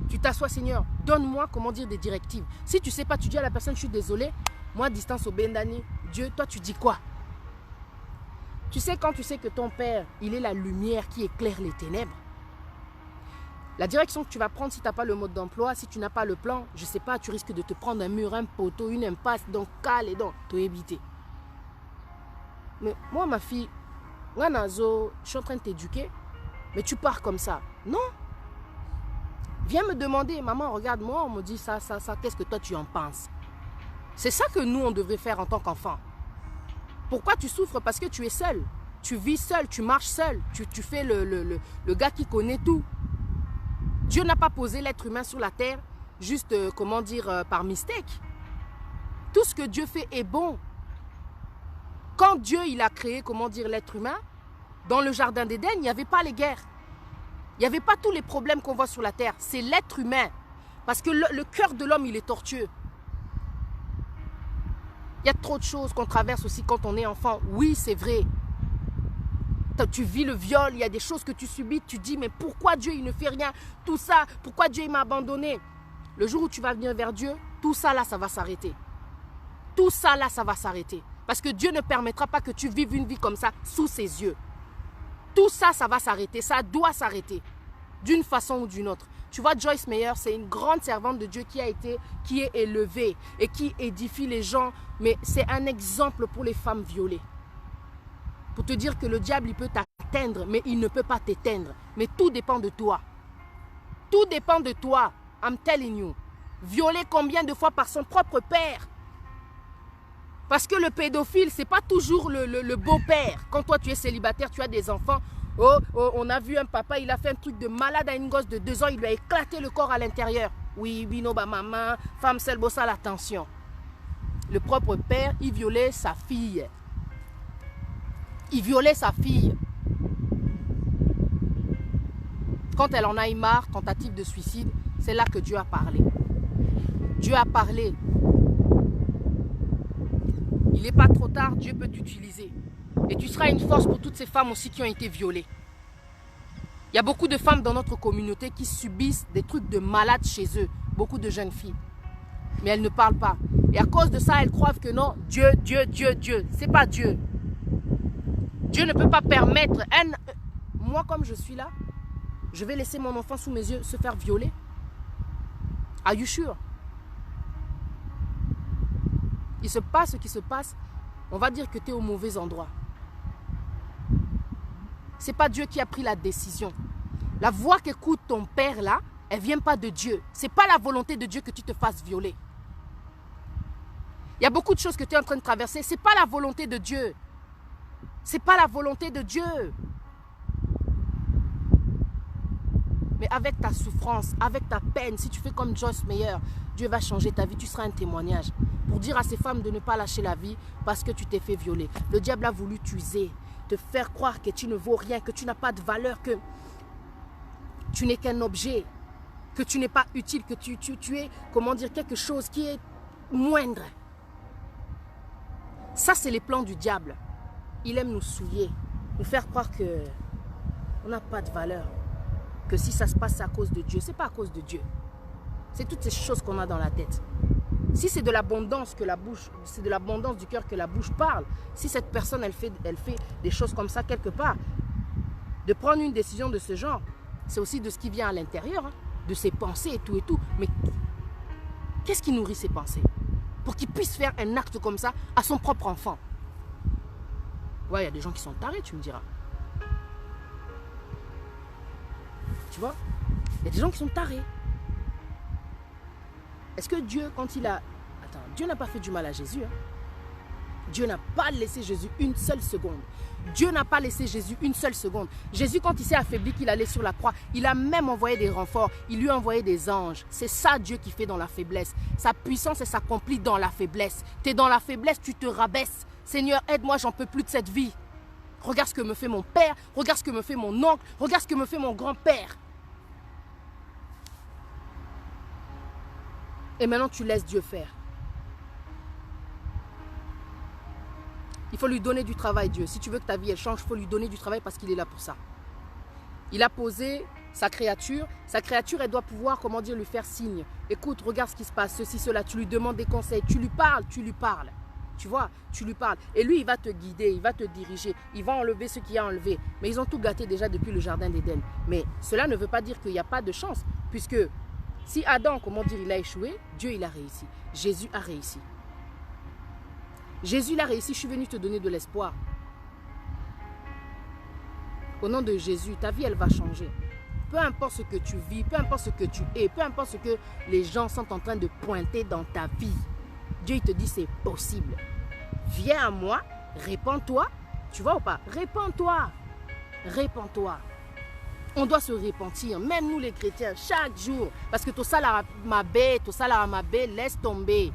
Tu t'assois, Seigneur, donne-moi, comment dire, des directives. Si tu ne sais pas, tu dis à la personne, je suis désolé, moi, distance au Bendani, Dieu, toi, tu dis quoi? Tu sais, quand tu sais que ton Père, il est la lumière qui éclaire les ténèbres, la direction que tu vas prendre si tu n'as pas le mode d'emploi, si tu n'as pas le plan, je ne sais pas, tu risques de te prendre un mur, un poteau, une impasse, donc cale et donc, tu éviter. Mais moi, ma fille, je suis en train de t'éduquer, mais tu pars comme ça. Non. Viens me demander, maman, regarde-moi, on me dit ça, qu'est-ce que toi tu en penses? C'est ça que nous, on devrait faire en tant qu'enfant. Pourquoi tu souffres? Parce que tu es seul. Tu vis seul, tu marches seul, tu fais le gars qui connaît tout. Dieu n'a pas posé l'être humain sur la terre juste, comment dire, par mistake. Tout ce que Dieu fait est bon. Quand Dieu il a créé, comment dire, l'être humain, dans le jardin d'Éden, il n'y avait pas les guerres. Il n'y avait pas tous les problèmes qu'on voit sur la terre. C'est l'être humain. Parce que le cœur de l'homme, il est tortueux. Il y a trop de choses qu'on traverse aussi quand on est enfant. Oui, c'est vrai. Tu vis le viol, il y a des choses que tu subis, tu dis, mais pourquoi Dieu il ne fait rien? Tout ça, pourquoi Dieu il m'a abandonné? Le jour où tu vas venir vers Dieu, tout ça là, ça va s'arrêter. Tout ça là, ça va s'arrêter. Parce que Dieu ne permettra pas que tu vives une vie comme ça sous ses yeux. Tout ça, ça va s'arrêter. Ça doit s'arrêter. D'une façon ou d'une autre. Tu vois, Joyce Meyer, c'est une grande servante de Dieu qui est élevée et qui édifie les gens. Mais c'est un exemple pour les femmes violées. Pour te dire que le diable, il peut t'atteindre, mais il ne peut pas t'éteindre. Mais tout dépend de toi. Tout dépend de toi. I'm telling you. Violé combien de fois par son propre père? Parce que le pédophile, ce n'est pas toujours le beau-père. Quand toi, tu es célibataire, tu as des enfants. Oh, on a vu un papa, il a fait un truc de malade à une gosse de 2 ans. Il lui a éclaté le corps à l'intérieur. Oui, bino, ba maman, femme seule, bossa, l'attention. Le propre père, il violait sa fille. Il violait sa fille. Quand elle en a eu marre, tentative de suicide, c'est là que Dieu a parlé. Dieu a parlé. Il n'est pas trop tard, Dieu peut t'utiliser. Et tu seras une force pour toutes ces femmes aussi qui ont été violées. Il y a beaucoup de femmes dans notre communauté qui subissent des trucs de malades chez eux. Beaucoup de jeunes filles. Mais elles ne parlent pas. Et à cause de ça, elles croient que non, Dieu. C'est pas Dieu. Dieu ne peut pas permettre. Moi, comme je suis là, je vais laisser mon enfant sous mes yeux se faire violer. Are you sure? Il se passe ce qui se passe, on va dire que tu es au mauvais endroit. Ce n'est pas Dieu qui a pris la décision. La voix qu'écoute ton père là, elle ne vient pas de Dieu. Ce n'est pas la volonté de Dieu que tu te fasses violer. Il y a beaucoup de choses que tu es en train de traverser. Ce n'est pas la volonté de Dieu. Ce n'est pas la volonté de Dieu. Mais avec ta souffrance, avec ta peine, si tu fais comme Joyce Meyer, Dieu va changer ta vie. Tu seras un témoignage pour dire à ces femmes de ne pas lâcher la vie parce que tu t'es fait violer. Le diable a voulu t'user, te faire croire que tu ne vaux rien, que tu n'as pas de valeur, que tu n'es qu'un objet, que tu n'es pas utile, que tu es, comment dire, quelque chose qui est moindre. Ça, c'est les plans du diable. Il aime nous souiller, nous faire croire qu'on n'a pas de valeur. Que si ça se passe à cause de Dieu, ce n'est pas à cause de Dieu. C'est toutes ces choses qu'on a dans la tête. Si c'est de l'abondance que la bouche, c'est de l'abondance du cœur que la bouche parle, si cette personne, elle fait des choses comme ça quelque part, de prendre une décision de ce genre, c'est aussi de ce qui vient à l'intérieur, hein, de ses pensées et tout et tout. Mais qu'est-ce qui nourrit ses pensées? Pour qu'il puisse faire un acte comme ça à son propre enfant. Ouais, il y a des gens qui sont tarés, tu me diras. Tu vois? Il y a des gens qui sont tarés. Est-ce que Dieu, quand il a... Attends, Dieu n'a pas fait du mal à Jésus. Hein? Dieu n'a pas laissé Jésus une seule seconde. Dieu n'a pas laissé Jésus une seule seconde. Jésus, quand il s'est affaibli, qu'il allait sur la croix, il a même envoyé des renforts. Il lui a envoyé des anges. C'est ça Dieu qui fait dans la faiblesse. Sa puissance, elle s'accomplit dans la faiblesse. Tu es dans la faiblesse, tu te rabaisses. Seigneur, aide-moi, j'en peux plus de cette vie. Regarde ce que me fait mon père. Regarde ce que me fait mon oncle. Regarde ce que me fait mon grand-père. Et maintenant, tu laisses Dieu faire. Il faut lui donner du travail, Dieu. Si tu veux que ta vie elle change, il faut lui donner du travail parce qu'il est là pour ça. Il a posé sa créature. Sa créature, elle doit pouvoir, comment dire, lui faire signe. Écoute, regarde ce qui se passe, ceci, cela. Tu lui demandes des conseils. Tu lui parles, tu lui parles. Tu vois, tu lui parles. Et lui, il va te guider, il va te diriger. Il va enlever ce qu'il y a enlevé. Mais ils ont tout gâté déjà depuis le jardin d'Éden. Mais cela ne veut pas dire qu'il n'y a pas de chance. Puisque si Adam, comment dire, il a échoué, Dieu, il a réussi. Jésus a réussi. Jésus, il a réussi. Je suis venu te donner de l'espoir. Au nom de Jésus, ta vie, elle va changer. Peu importe ce que tu vis, peu importe ce que tu es, peu importe ce que les gens sont en train de pointer dans ta vie. Dieu, il te dit, c'est possible. Viens à moi, répands-toi. Tu vois ou pas? Répands-toi. Répands-toi. On doit se repentir, même nous les chrétiens, chaque jour. Parce que tout ça, ma bête, laisse tomber.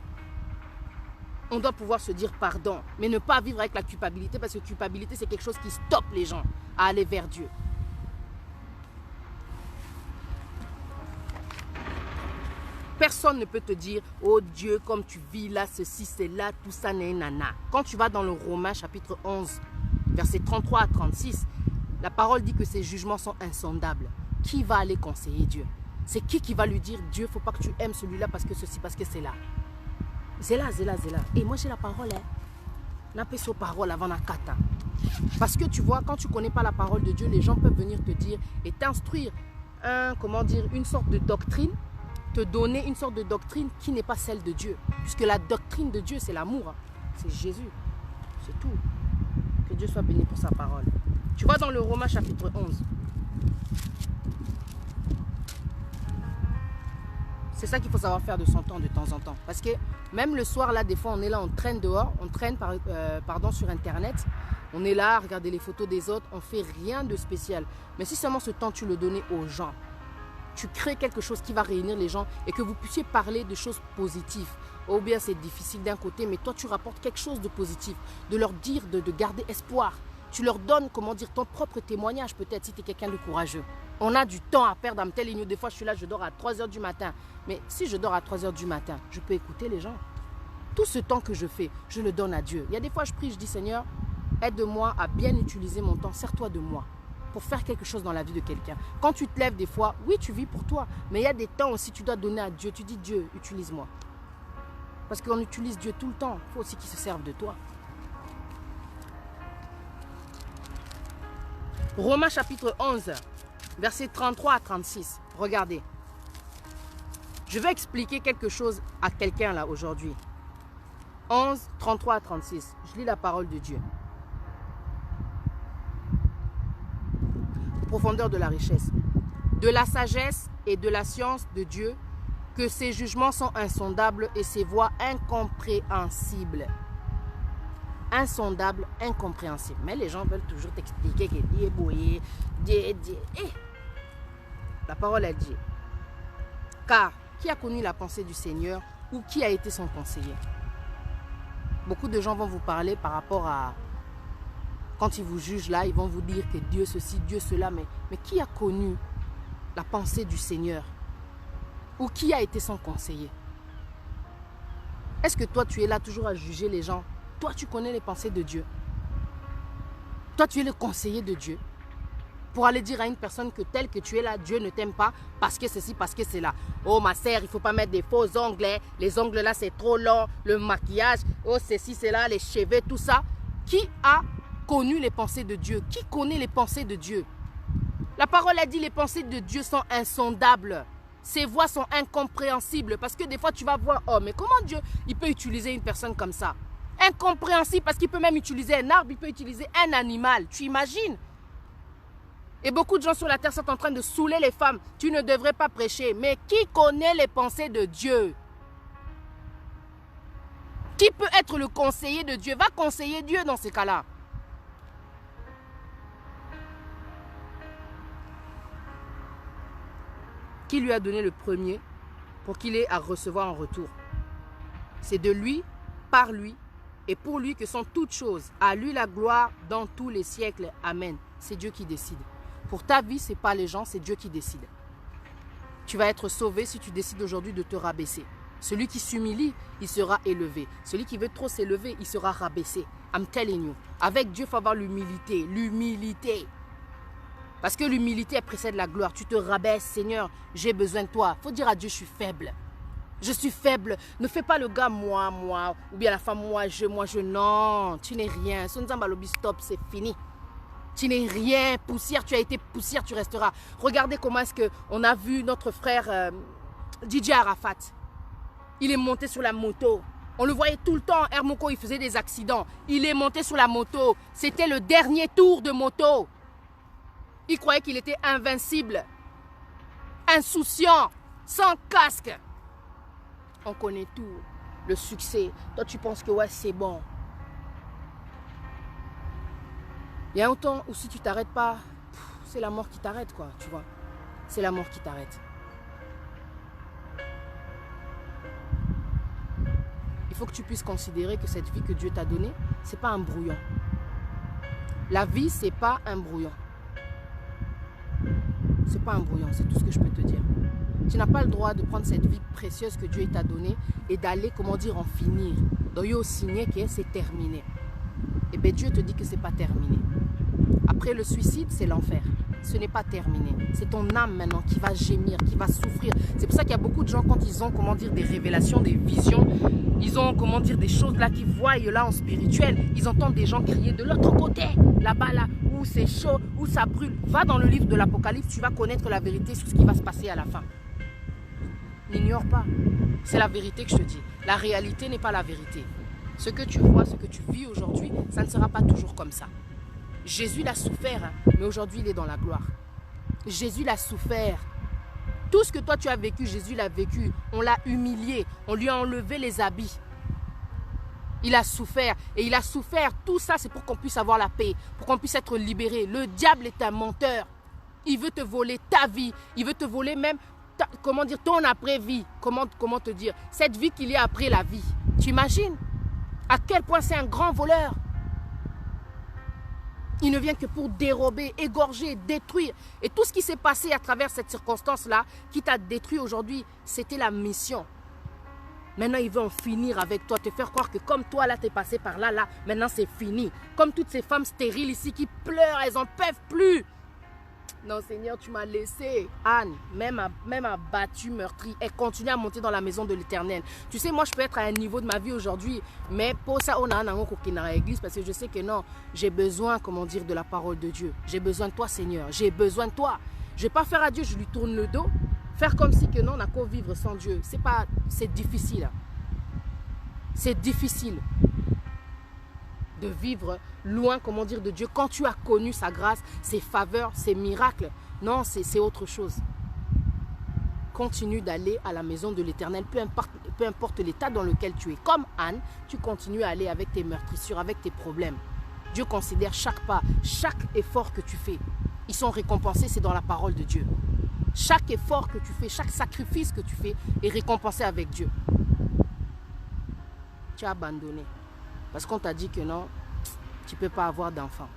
On doit pouvoir se dire pardon, mais ne pas vivre avec la culpabilité, parce que la culpabilité, c'est quelque chose qui stoppe les gens à aller vers Dieu. Personne ne peut te dire, oh Dieu, comme tu vis là, ceci, c'est là, tout ça, nana. Quand tu vas dans le Romains chapitre 11, versets 33 à 36, la parole dit que ces jugements sont insondables. Qui va aller conseiller Dieu? C'est qui va lui dire, Dieu, il ne faut pas que tu aimes celui-là parce que ceci, parce que c'est là. C'est là. Et moi, j'ai la parole. N'a pas sa parole avant la kata. Parce que tu vois, quand tu ne connais pas la parole de Dieu, les gens peuvent venir te dire et t'instruire une sorte de doctrine, te donner une sorte de doctrine qui n'est pas celle de Dieu. Puisque la doctrine de Dieu, c'est l'amour. C'est Jésus. C'est tout. Que Dieu soit béni pour sa parole. Tu vois dans le Romains chapitre 11. C'est ça qu'il faut savoir faire de son temps de temps en temps. Parce que même le soir, là, des fois, on est là, on traîne dehors, on traîne sur Internet. On est là à regarder les photos des autres, on ne fait rien de spécial. Mais si seulement ce temps, tu le donnais aux gens, tu crées quelque chose qui va réunir les gens et que vous puissiez parler de choses positives. Ou bien c'est difficile d'un côté, mais toi, tu rapportes quelque chose de positif. De leur dire de garder espoir. Tu leur donnes, comment dire, ton propre témoignage peut-être si tu es quelqu'un de courageux. On a du temps à perdre. Des fois, je suis là, je dors à 3 h du matin. Mais si je dors à 3 h du matin, je peux écouter les gens. Tout ce temps que je fais, je le donne à Dieu. Il y a des fois, je prie, je dis, Seigneur, aide-moi à bien utiliser mon temps. Sers-toi de moi pour faire quelque chose dans la vie de quelqu'un. Quand tu te lèves des fois, oui, tu vis pour toi. Mais il y a des temps aussi, tu dois donner à Dieu. Tu dis, Dieu, utilise-moi. Parce qu'on utilise Dieu tout le temps. Il faut aussi qu'il se serve de toi. Romains chapitre 11, versets 33 à 36. Regardez. Je vais expliquer quelque chose à quelqu'un là aujourd'hui. 11, 33 à 36. Je lis la parole de Dieu. Profondeur de la richesse. de la sagesse et de la science de Dieu, que ses jugements sont insondables et ses voies incompréhensibles. Insondable, incompréhensible. Mais les gens veulent toujours t'expliquer que Dieu est boyé, Dieu est Dieu. La parole a dit. Car qui a connu la pensée du Seigneur ou qui a été son conseiller? Beaucoup de gens vont vous parler par rapport à... Quand ils vous jugent là, ils vont vous dire que Dieu ceci, Dieu cela. Mais qui a connu la pensée du Seigneur? Ou qui a été son conseiller? Est-ce que toi, tu es là toujours à juger les gens? Toi, tu connais les pensées de Dieu. Toi, tu es le conseiller de Dieu. Pour aller dire à une personne que tel que tu es là, Dieu ne t'aime pas parce que ceci, parce que c'est là. Oh, ma sœur, il ne faut pas mettre des faux ongles. Les ongles là, c'est trop long. Le maquillage, oh, ceci, c'est là, les cheveux, tout ça. Qui a connu les pensées de Dieu? Qui connaît les pensées de Dieu? La parole a dit les pensées de Dieu sont insondables. Ses voies sont incompréhensibles. Parce que des fois, tu vas voir, oh, mais comment Dieu, il peut utiliser une personne comme ça? Incompréhensible parce qu'il peut même utiliser un arbre, il peut utiliser un animal. Tu imagines? Et beaucoup de gens sur la terre sont en train de saouler les femmes. Tu ne devrais pas prêcher. Mais qui connaît les pensées de Dieu? Qui peut être le conseiller de Dieu? Va conseiller Dieu dans ces cas-là. Qui lui a donné le premier pour qu'il ait à recevoir en retour? C'est de lui, par lui et pour lui que sont toutes choses. À lui la gloire dans tous les siècles. Amen. C'est Dieu qui décide. Pour ta vie, ce n'est pas les gens, c'est Dieu qui décide. Tu vas être sauvé si tu décides aujourd'hui de te rabaisser. Celui qui s'humilie, il sera élevé. Celui qui veut trop s'élever, il sera rabaissé. I'm telling you. Avec Dieu, il faut avoir l'humilité. L'humilité. Parce que l'humilité, elle précède la gloire. Tu te rabaisses, Seigneur, j'ai besoin de toi. Il faut dire à Dieu, je suis faible. Je suis faible. Ne fais pas le gars, moi. Ou bien la femme, moi, je. Non, tu n'es rien. Stop, c'est fini. Tu n'es rien. Poussière, tu as été poussière, tu resteras. Regardez comment est-ce qu'on a vu notre frère DJ Arafat. Il est monté sur la moto. On le voyait tout le temps. Hermoko, il faisait des accidents. Il est monté sur la moto. C'était le dernier tour de moto. Il croyait qu'il était invincible. Insouciant. Sans casque. On connaît tout. Le succès. Toi, tu penses que ouais, c'est bon. Il y a un temps où si tu t'arrêtes pas, c'est la mort qui t'arrête, quoi, tu vois. C'est la mort qui t'arrête. Il faut que tu puisses considérer que cette vie que Dieu t'a donnée, c'est pas un brouillon. La vie, c'est pas un brouillon. C'est pas un brouillon, c'est tout ce que je peux te dire. Tu n'as pas le droit de prendre cette vie précieuse que Dieu t'a donnée et d'aller, comment dire, en finir. Donc, il y a signé que c'est terminé. Et bien, Dieu te dit que c'est pas terminé. Après le suicide, c'est l'enfer. Ce n'est pas terminé. C'est ton âme maintenant qui va gémir, qui va souffrir. C'est pour ça qu'il y a beaucoup de gens, quand ils ont, comment dire, des révélations, des visions, ils ont, comment dire, des choses là qu'ils voient là en spirituel. Ils entendent des gens crier de l'autre côté, là-bas, là, où c'est chaud, où ça brûle. Va dans le livre de l'Apocalypse, tu vas connaître la vérité sur ce qui va se passer à la fin. N'ignore pas. C'est la vérité que je te dis. La réalité n'est pas la vérité. Ce que tu vois, ce que tu vis aujourd'hui, ça ne sera pas toujours comme ça. Jésus l'a souffert, hein, mais aujourd'hui il est dans la gloire. Jésus l'a souffert. Tout ce que toi tu as vécu, Jésus l'a vécu. On l'a humilié, on lui a enlevé les habits. Il a souffert et il a souffert. Tout ça, c'est pour qu'on puisse avoir la paix, pour qu'on puisse être libéré. Le diable est un menteur. Il veut te voler ta vie. Il veut te voler même, comment dire, ton après-vie. Comment te dire, cette vie qu'il y a après la vie. Tu imagines à quel point c'est un grand voleur. Il ne vient que pour dérober, égorger, détruire. Et tout ce qui s'est passé à travers cette circonstance-là, qui t'a détruit aujourd'hui, c'était la mission. Maintenant, il veut en finir avec toi, te faire croire que comme toi, là, tu es passé par là, maintenant, c'est fini. Comme toutes ces femmes stériles ici qui pleurent, elles n'en peuvent plus. Non, Seigneur, tu m'as laissé. Anne, même abattue, meurtrie, elle continue à monter dans la maison de l'Éternel. Tu sais, moi, je peux être à un niveau de ma vie aujourd'hui, mais pour ça, on a un qui dans l'église parce que je sais que non, j'ai besoin, comment dire, de la parole de Dieu. J'ai besoin de toi, Seigneur. J'ai besoin de toi. Je ne vais pas faire à Dieu, je lui tourne le dos. Faire comme si que non, on n'a qu'à vivre sans Dieu. C'est difficile. C'est difficile de vivre loin, comment dire, de Dieu. Quand tu as connu sa grâce, ses faveurs, ses miracles, non, c'est autre chose. continue d'aller à la maison de l'Éternel, peu importe l'état dans lequel tu es. Comme Anne, tu continues à aller avec tes meurtrissures, avec tes problèmes. Dieu considère chaque pas, chaque effort que tu fais. Ils sont récompensés, c'est dans la parole de Dieu. Chaque effort que tu fais, chaque sacrifice que tu fais est récompensé avec Dieu. Tu as abandonné. Parce qu'on t'a dit que non, tu ne peux pas avoir d'enfant.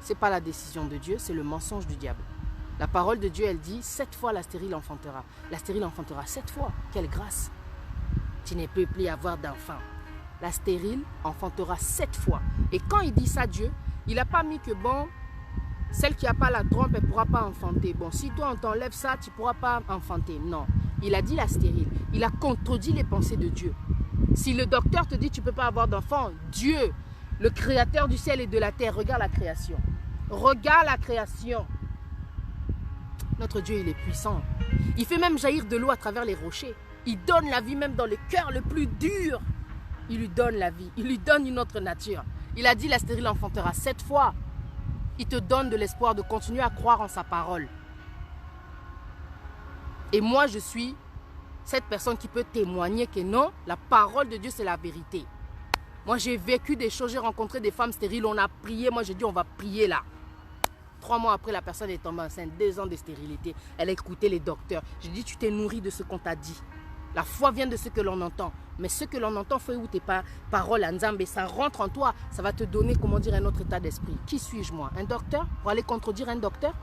Ce n'est pas la décision de Dieu, c'est le mensonge du diable. La parole de Dieu, elle dit, 7 fois la stérile enfantera. La stérile enfantera 7 fois. Quelle grâce. Tu ne peux plus avoir d'enfant. La stérile enfantera 7 fois. Et quand il dit ça, Dieu, il n'a pas mis que bon, celle qui n'a pas la trompe, elle ne pourra pas enfanter. Bon, si toi, on t'enlève ça, tu ne pourras pas enfanter. Non, il a dit la stérile. Il a contredit les pensées de Dieu. Si le docteur te dit tu ne peux pas avoir d'enfant, Dieu, le créateur du ciel et de la terre, regarde la création. Regarde la création. Notre Dieu, il est puissant. Il fait même jaillir de l'eau à travers les rochers. Il donne la vie même dans le cœur le plus dur. Il lui donne la vie. Il lui donne une autre nature. Il a dit la stérile enfantera 7 fois. Il te donne de l'espoir de continuer à croire en sa parole. Et moi, je suis cette personne qui peut témoigner que non, la parole de Dieu, c'est la vérité. Moi, j'ai vécu des choses, j'ai rencontré des femmes stériles, on a prié. Moi, j'ai dit, on va prier là. 3 mois après, la personne est tombée enceinte, 2 ans de stérilité. Elle a écouté les docteurs. J'ai dit, tu t'es nourri de ce qu'on t'a dit. La foi vient de ce que l'on entend. Mais ce que l'on entend, fait où tes paroles, Nzambe, ça rentre en toi. Ça va te donner, comment dire, un autre état d'esprit. Qui suis-je, moi? Un docteur? Pour aller contredire un docteur?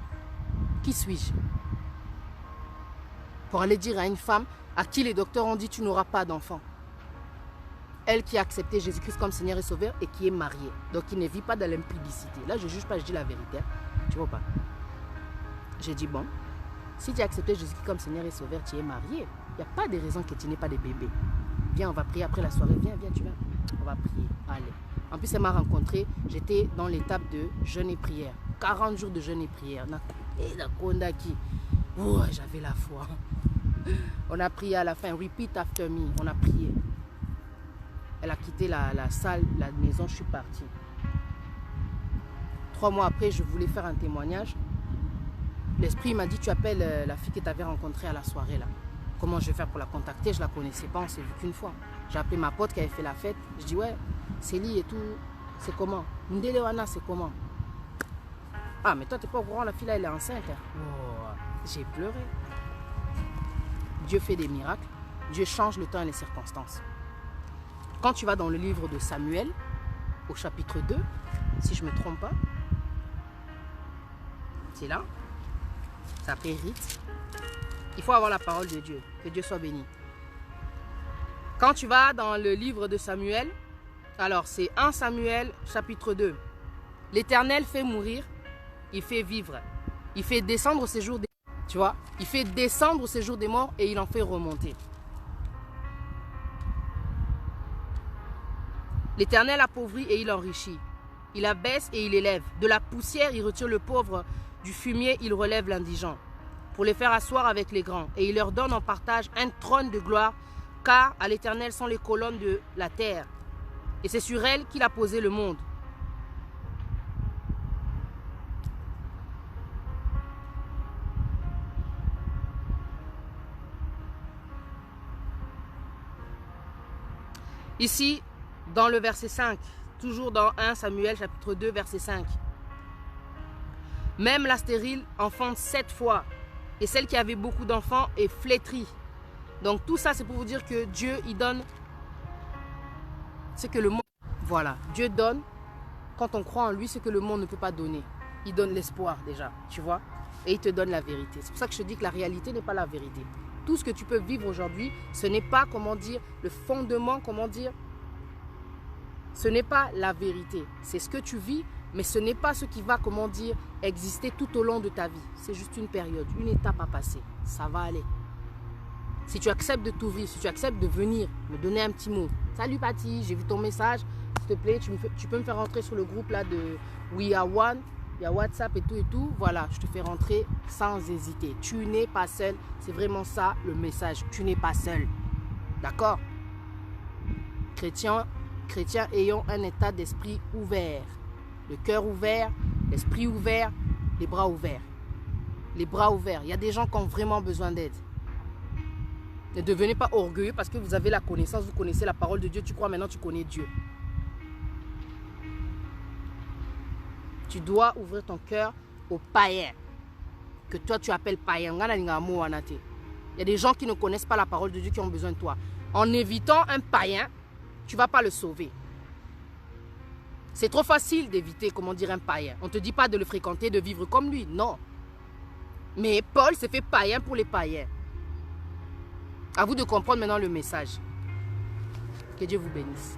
Qui suis-je? Pour aller dire à une femme à qui les docteurs ont dit, tu n'auras pas d'enfant. Elle qui a accepté Jésus-Christ comme Seigneur et Sauveur et qui est mariée. Donc, qui ne vit pas dans l'impudicité. Là, je ne juge pas, je dis la vérité. Tu vois pas? J'ai dit, bon, si tu as accepté Jésus-Christ comme Seigneur et Sauveur, tu es marié. Il n'y a pas de raison que tu n'aies pas de bébé. Viens, on va prier après la soirée. Viens, tu viens. On va prier. Allez. En plus, elle m'a rencontré. J'étais dans l'étape de jeûne et prière. 40 jours de jeûne et prière. J'avais la foi. On a prié à la fin. Repeat after me. On a prié. Elle a quitté la salle, la maison. Je suis partie. 3 mois après, je voulais faire un témoignage. L'esprit m'a dit, tu appelles la fille que tu avais rencontrée à la soirée là. Comment je vais faire pour la contacter? Je ne la connaissais pas, on s'est vu qu'une fois. J'ai appelé ma pote qui avait fait la fête. Je dis, ouais, Célie et tout, c'est comment? Ndelewana, c'est comment? Ah, mais toi, tu n'es pas au courant, la fille là, elle est enceinte. Oh, j'ai pleuré. Dieu fait des miracles. Dieu change le temps et les circonstances. Quand tu vas dans le livre de Samuel, au chapitre 2, si je ne me trompe pas, c'est là, ça s'appelle Rite. Il faut avoir la parole de Dieu. Que Dieu soit béni. Quand tu vas dans le livre de Samuel, alors c'est 1 Samuel chapitre 2. L'Éternel fait mourir, il fait vivre. Il fait descendre au séjour des morts. Tu vois, il fait descendre au séjour des morts et il en fait remonter. L'Éternel appauvrit et il enrichit. Il abaisse et il élève. De la poussière, il retire le pauvre. Du fumier, il relève l'indigent. Pour les faire asseoir avec les grands. Et il leur donne en partage un trône de gloire, car à l'Éternel sont les colonnes de la terre. Et c'est sur elles qu'il a posé le monde. Ici, dans le verset 5, toujours dans 1 Samuel chapitre 2, verset 5. Même la stérile enfante 7 fois. Et celle qui avait beaucoup d'enfants est flétrie. Donc tout ça, c'est pour vous dire que Dieu, il donne ce que le monde... Voilà, Dieu donne, quand on croit en lui, ce que le monde ne peut pas donner. Il donne l'espoir déjà, tu vois. Et il te donne la vérité. C'est pour ça que je te dis que la réalité n'est pas la vérité. Tout ce que tu peux vivre aujourd'hui, ce n'est pas, comment dire, le fondement, comment dire, ce n'est pas la vérité. C'est ce que tu vis, mais ce n'est pas ce qui va, comment dire, exister tout au long de ta vie. C'est juste une période, une étape à passer. Ça va aller. Si tu acceptes de t'ouvrir, si tu acceptes de venir me donner un petit mot. Salut Patty, j'ai vu ton message. S'il te plaît, tu peux me faire rentrer sur le groupe là de We Are One. Il y a WhatsApp et tout. Voilà, je te fais rentrer sans hésiter. Tu n'es pas seul. C'est vraiment ça le message. Tu n'es pas seul. D'accord? Chrétiens ayons un état d'esprit ouvert. Le cœur ouvert, l'esprit ouvert, les bras ouverts. Les bras ouverts. Il y a des gens qui ont vraiment besoin d'aide. Ne devenez pas orgueilleux parce que vous avez la connaissance, vous connaissez la parole de Dieu, tu crois maintenant tu connais Dieu. Tu dois ouvrir ton cœur aux païens, que toi tu appelles païens. Il y a des gens qui ne connaissent pas la parole de Dieu qui ont besoin de toi. En évitant un païen, tu ne vas pas le sauver. C'est trop facile d'éviter, comment dire, un païen. On ne te dit pas de le fréquenter, de vivre comme lui, non. Mais Paul s'est fait païen pour les païens. À vous de comprendre maintenant le message. Que Dieu vous bénisse.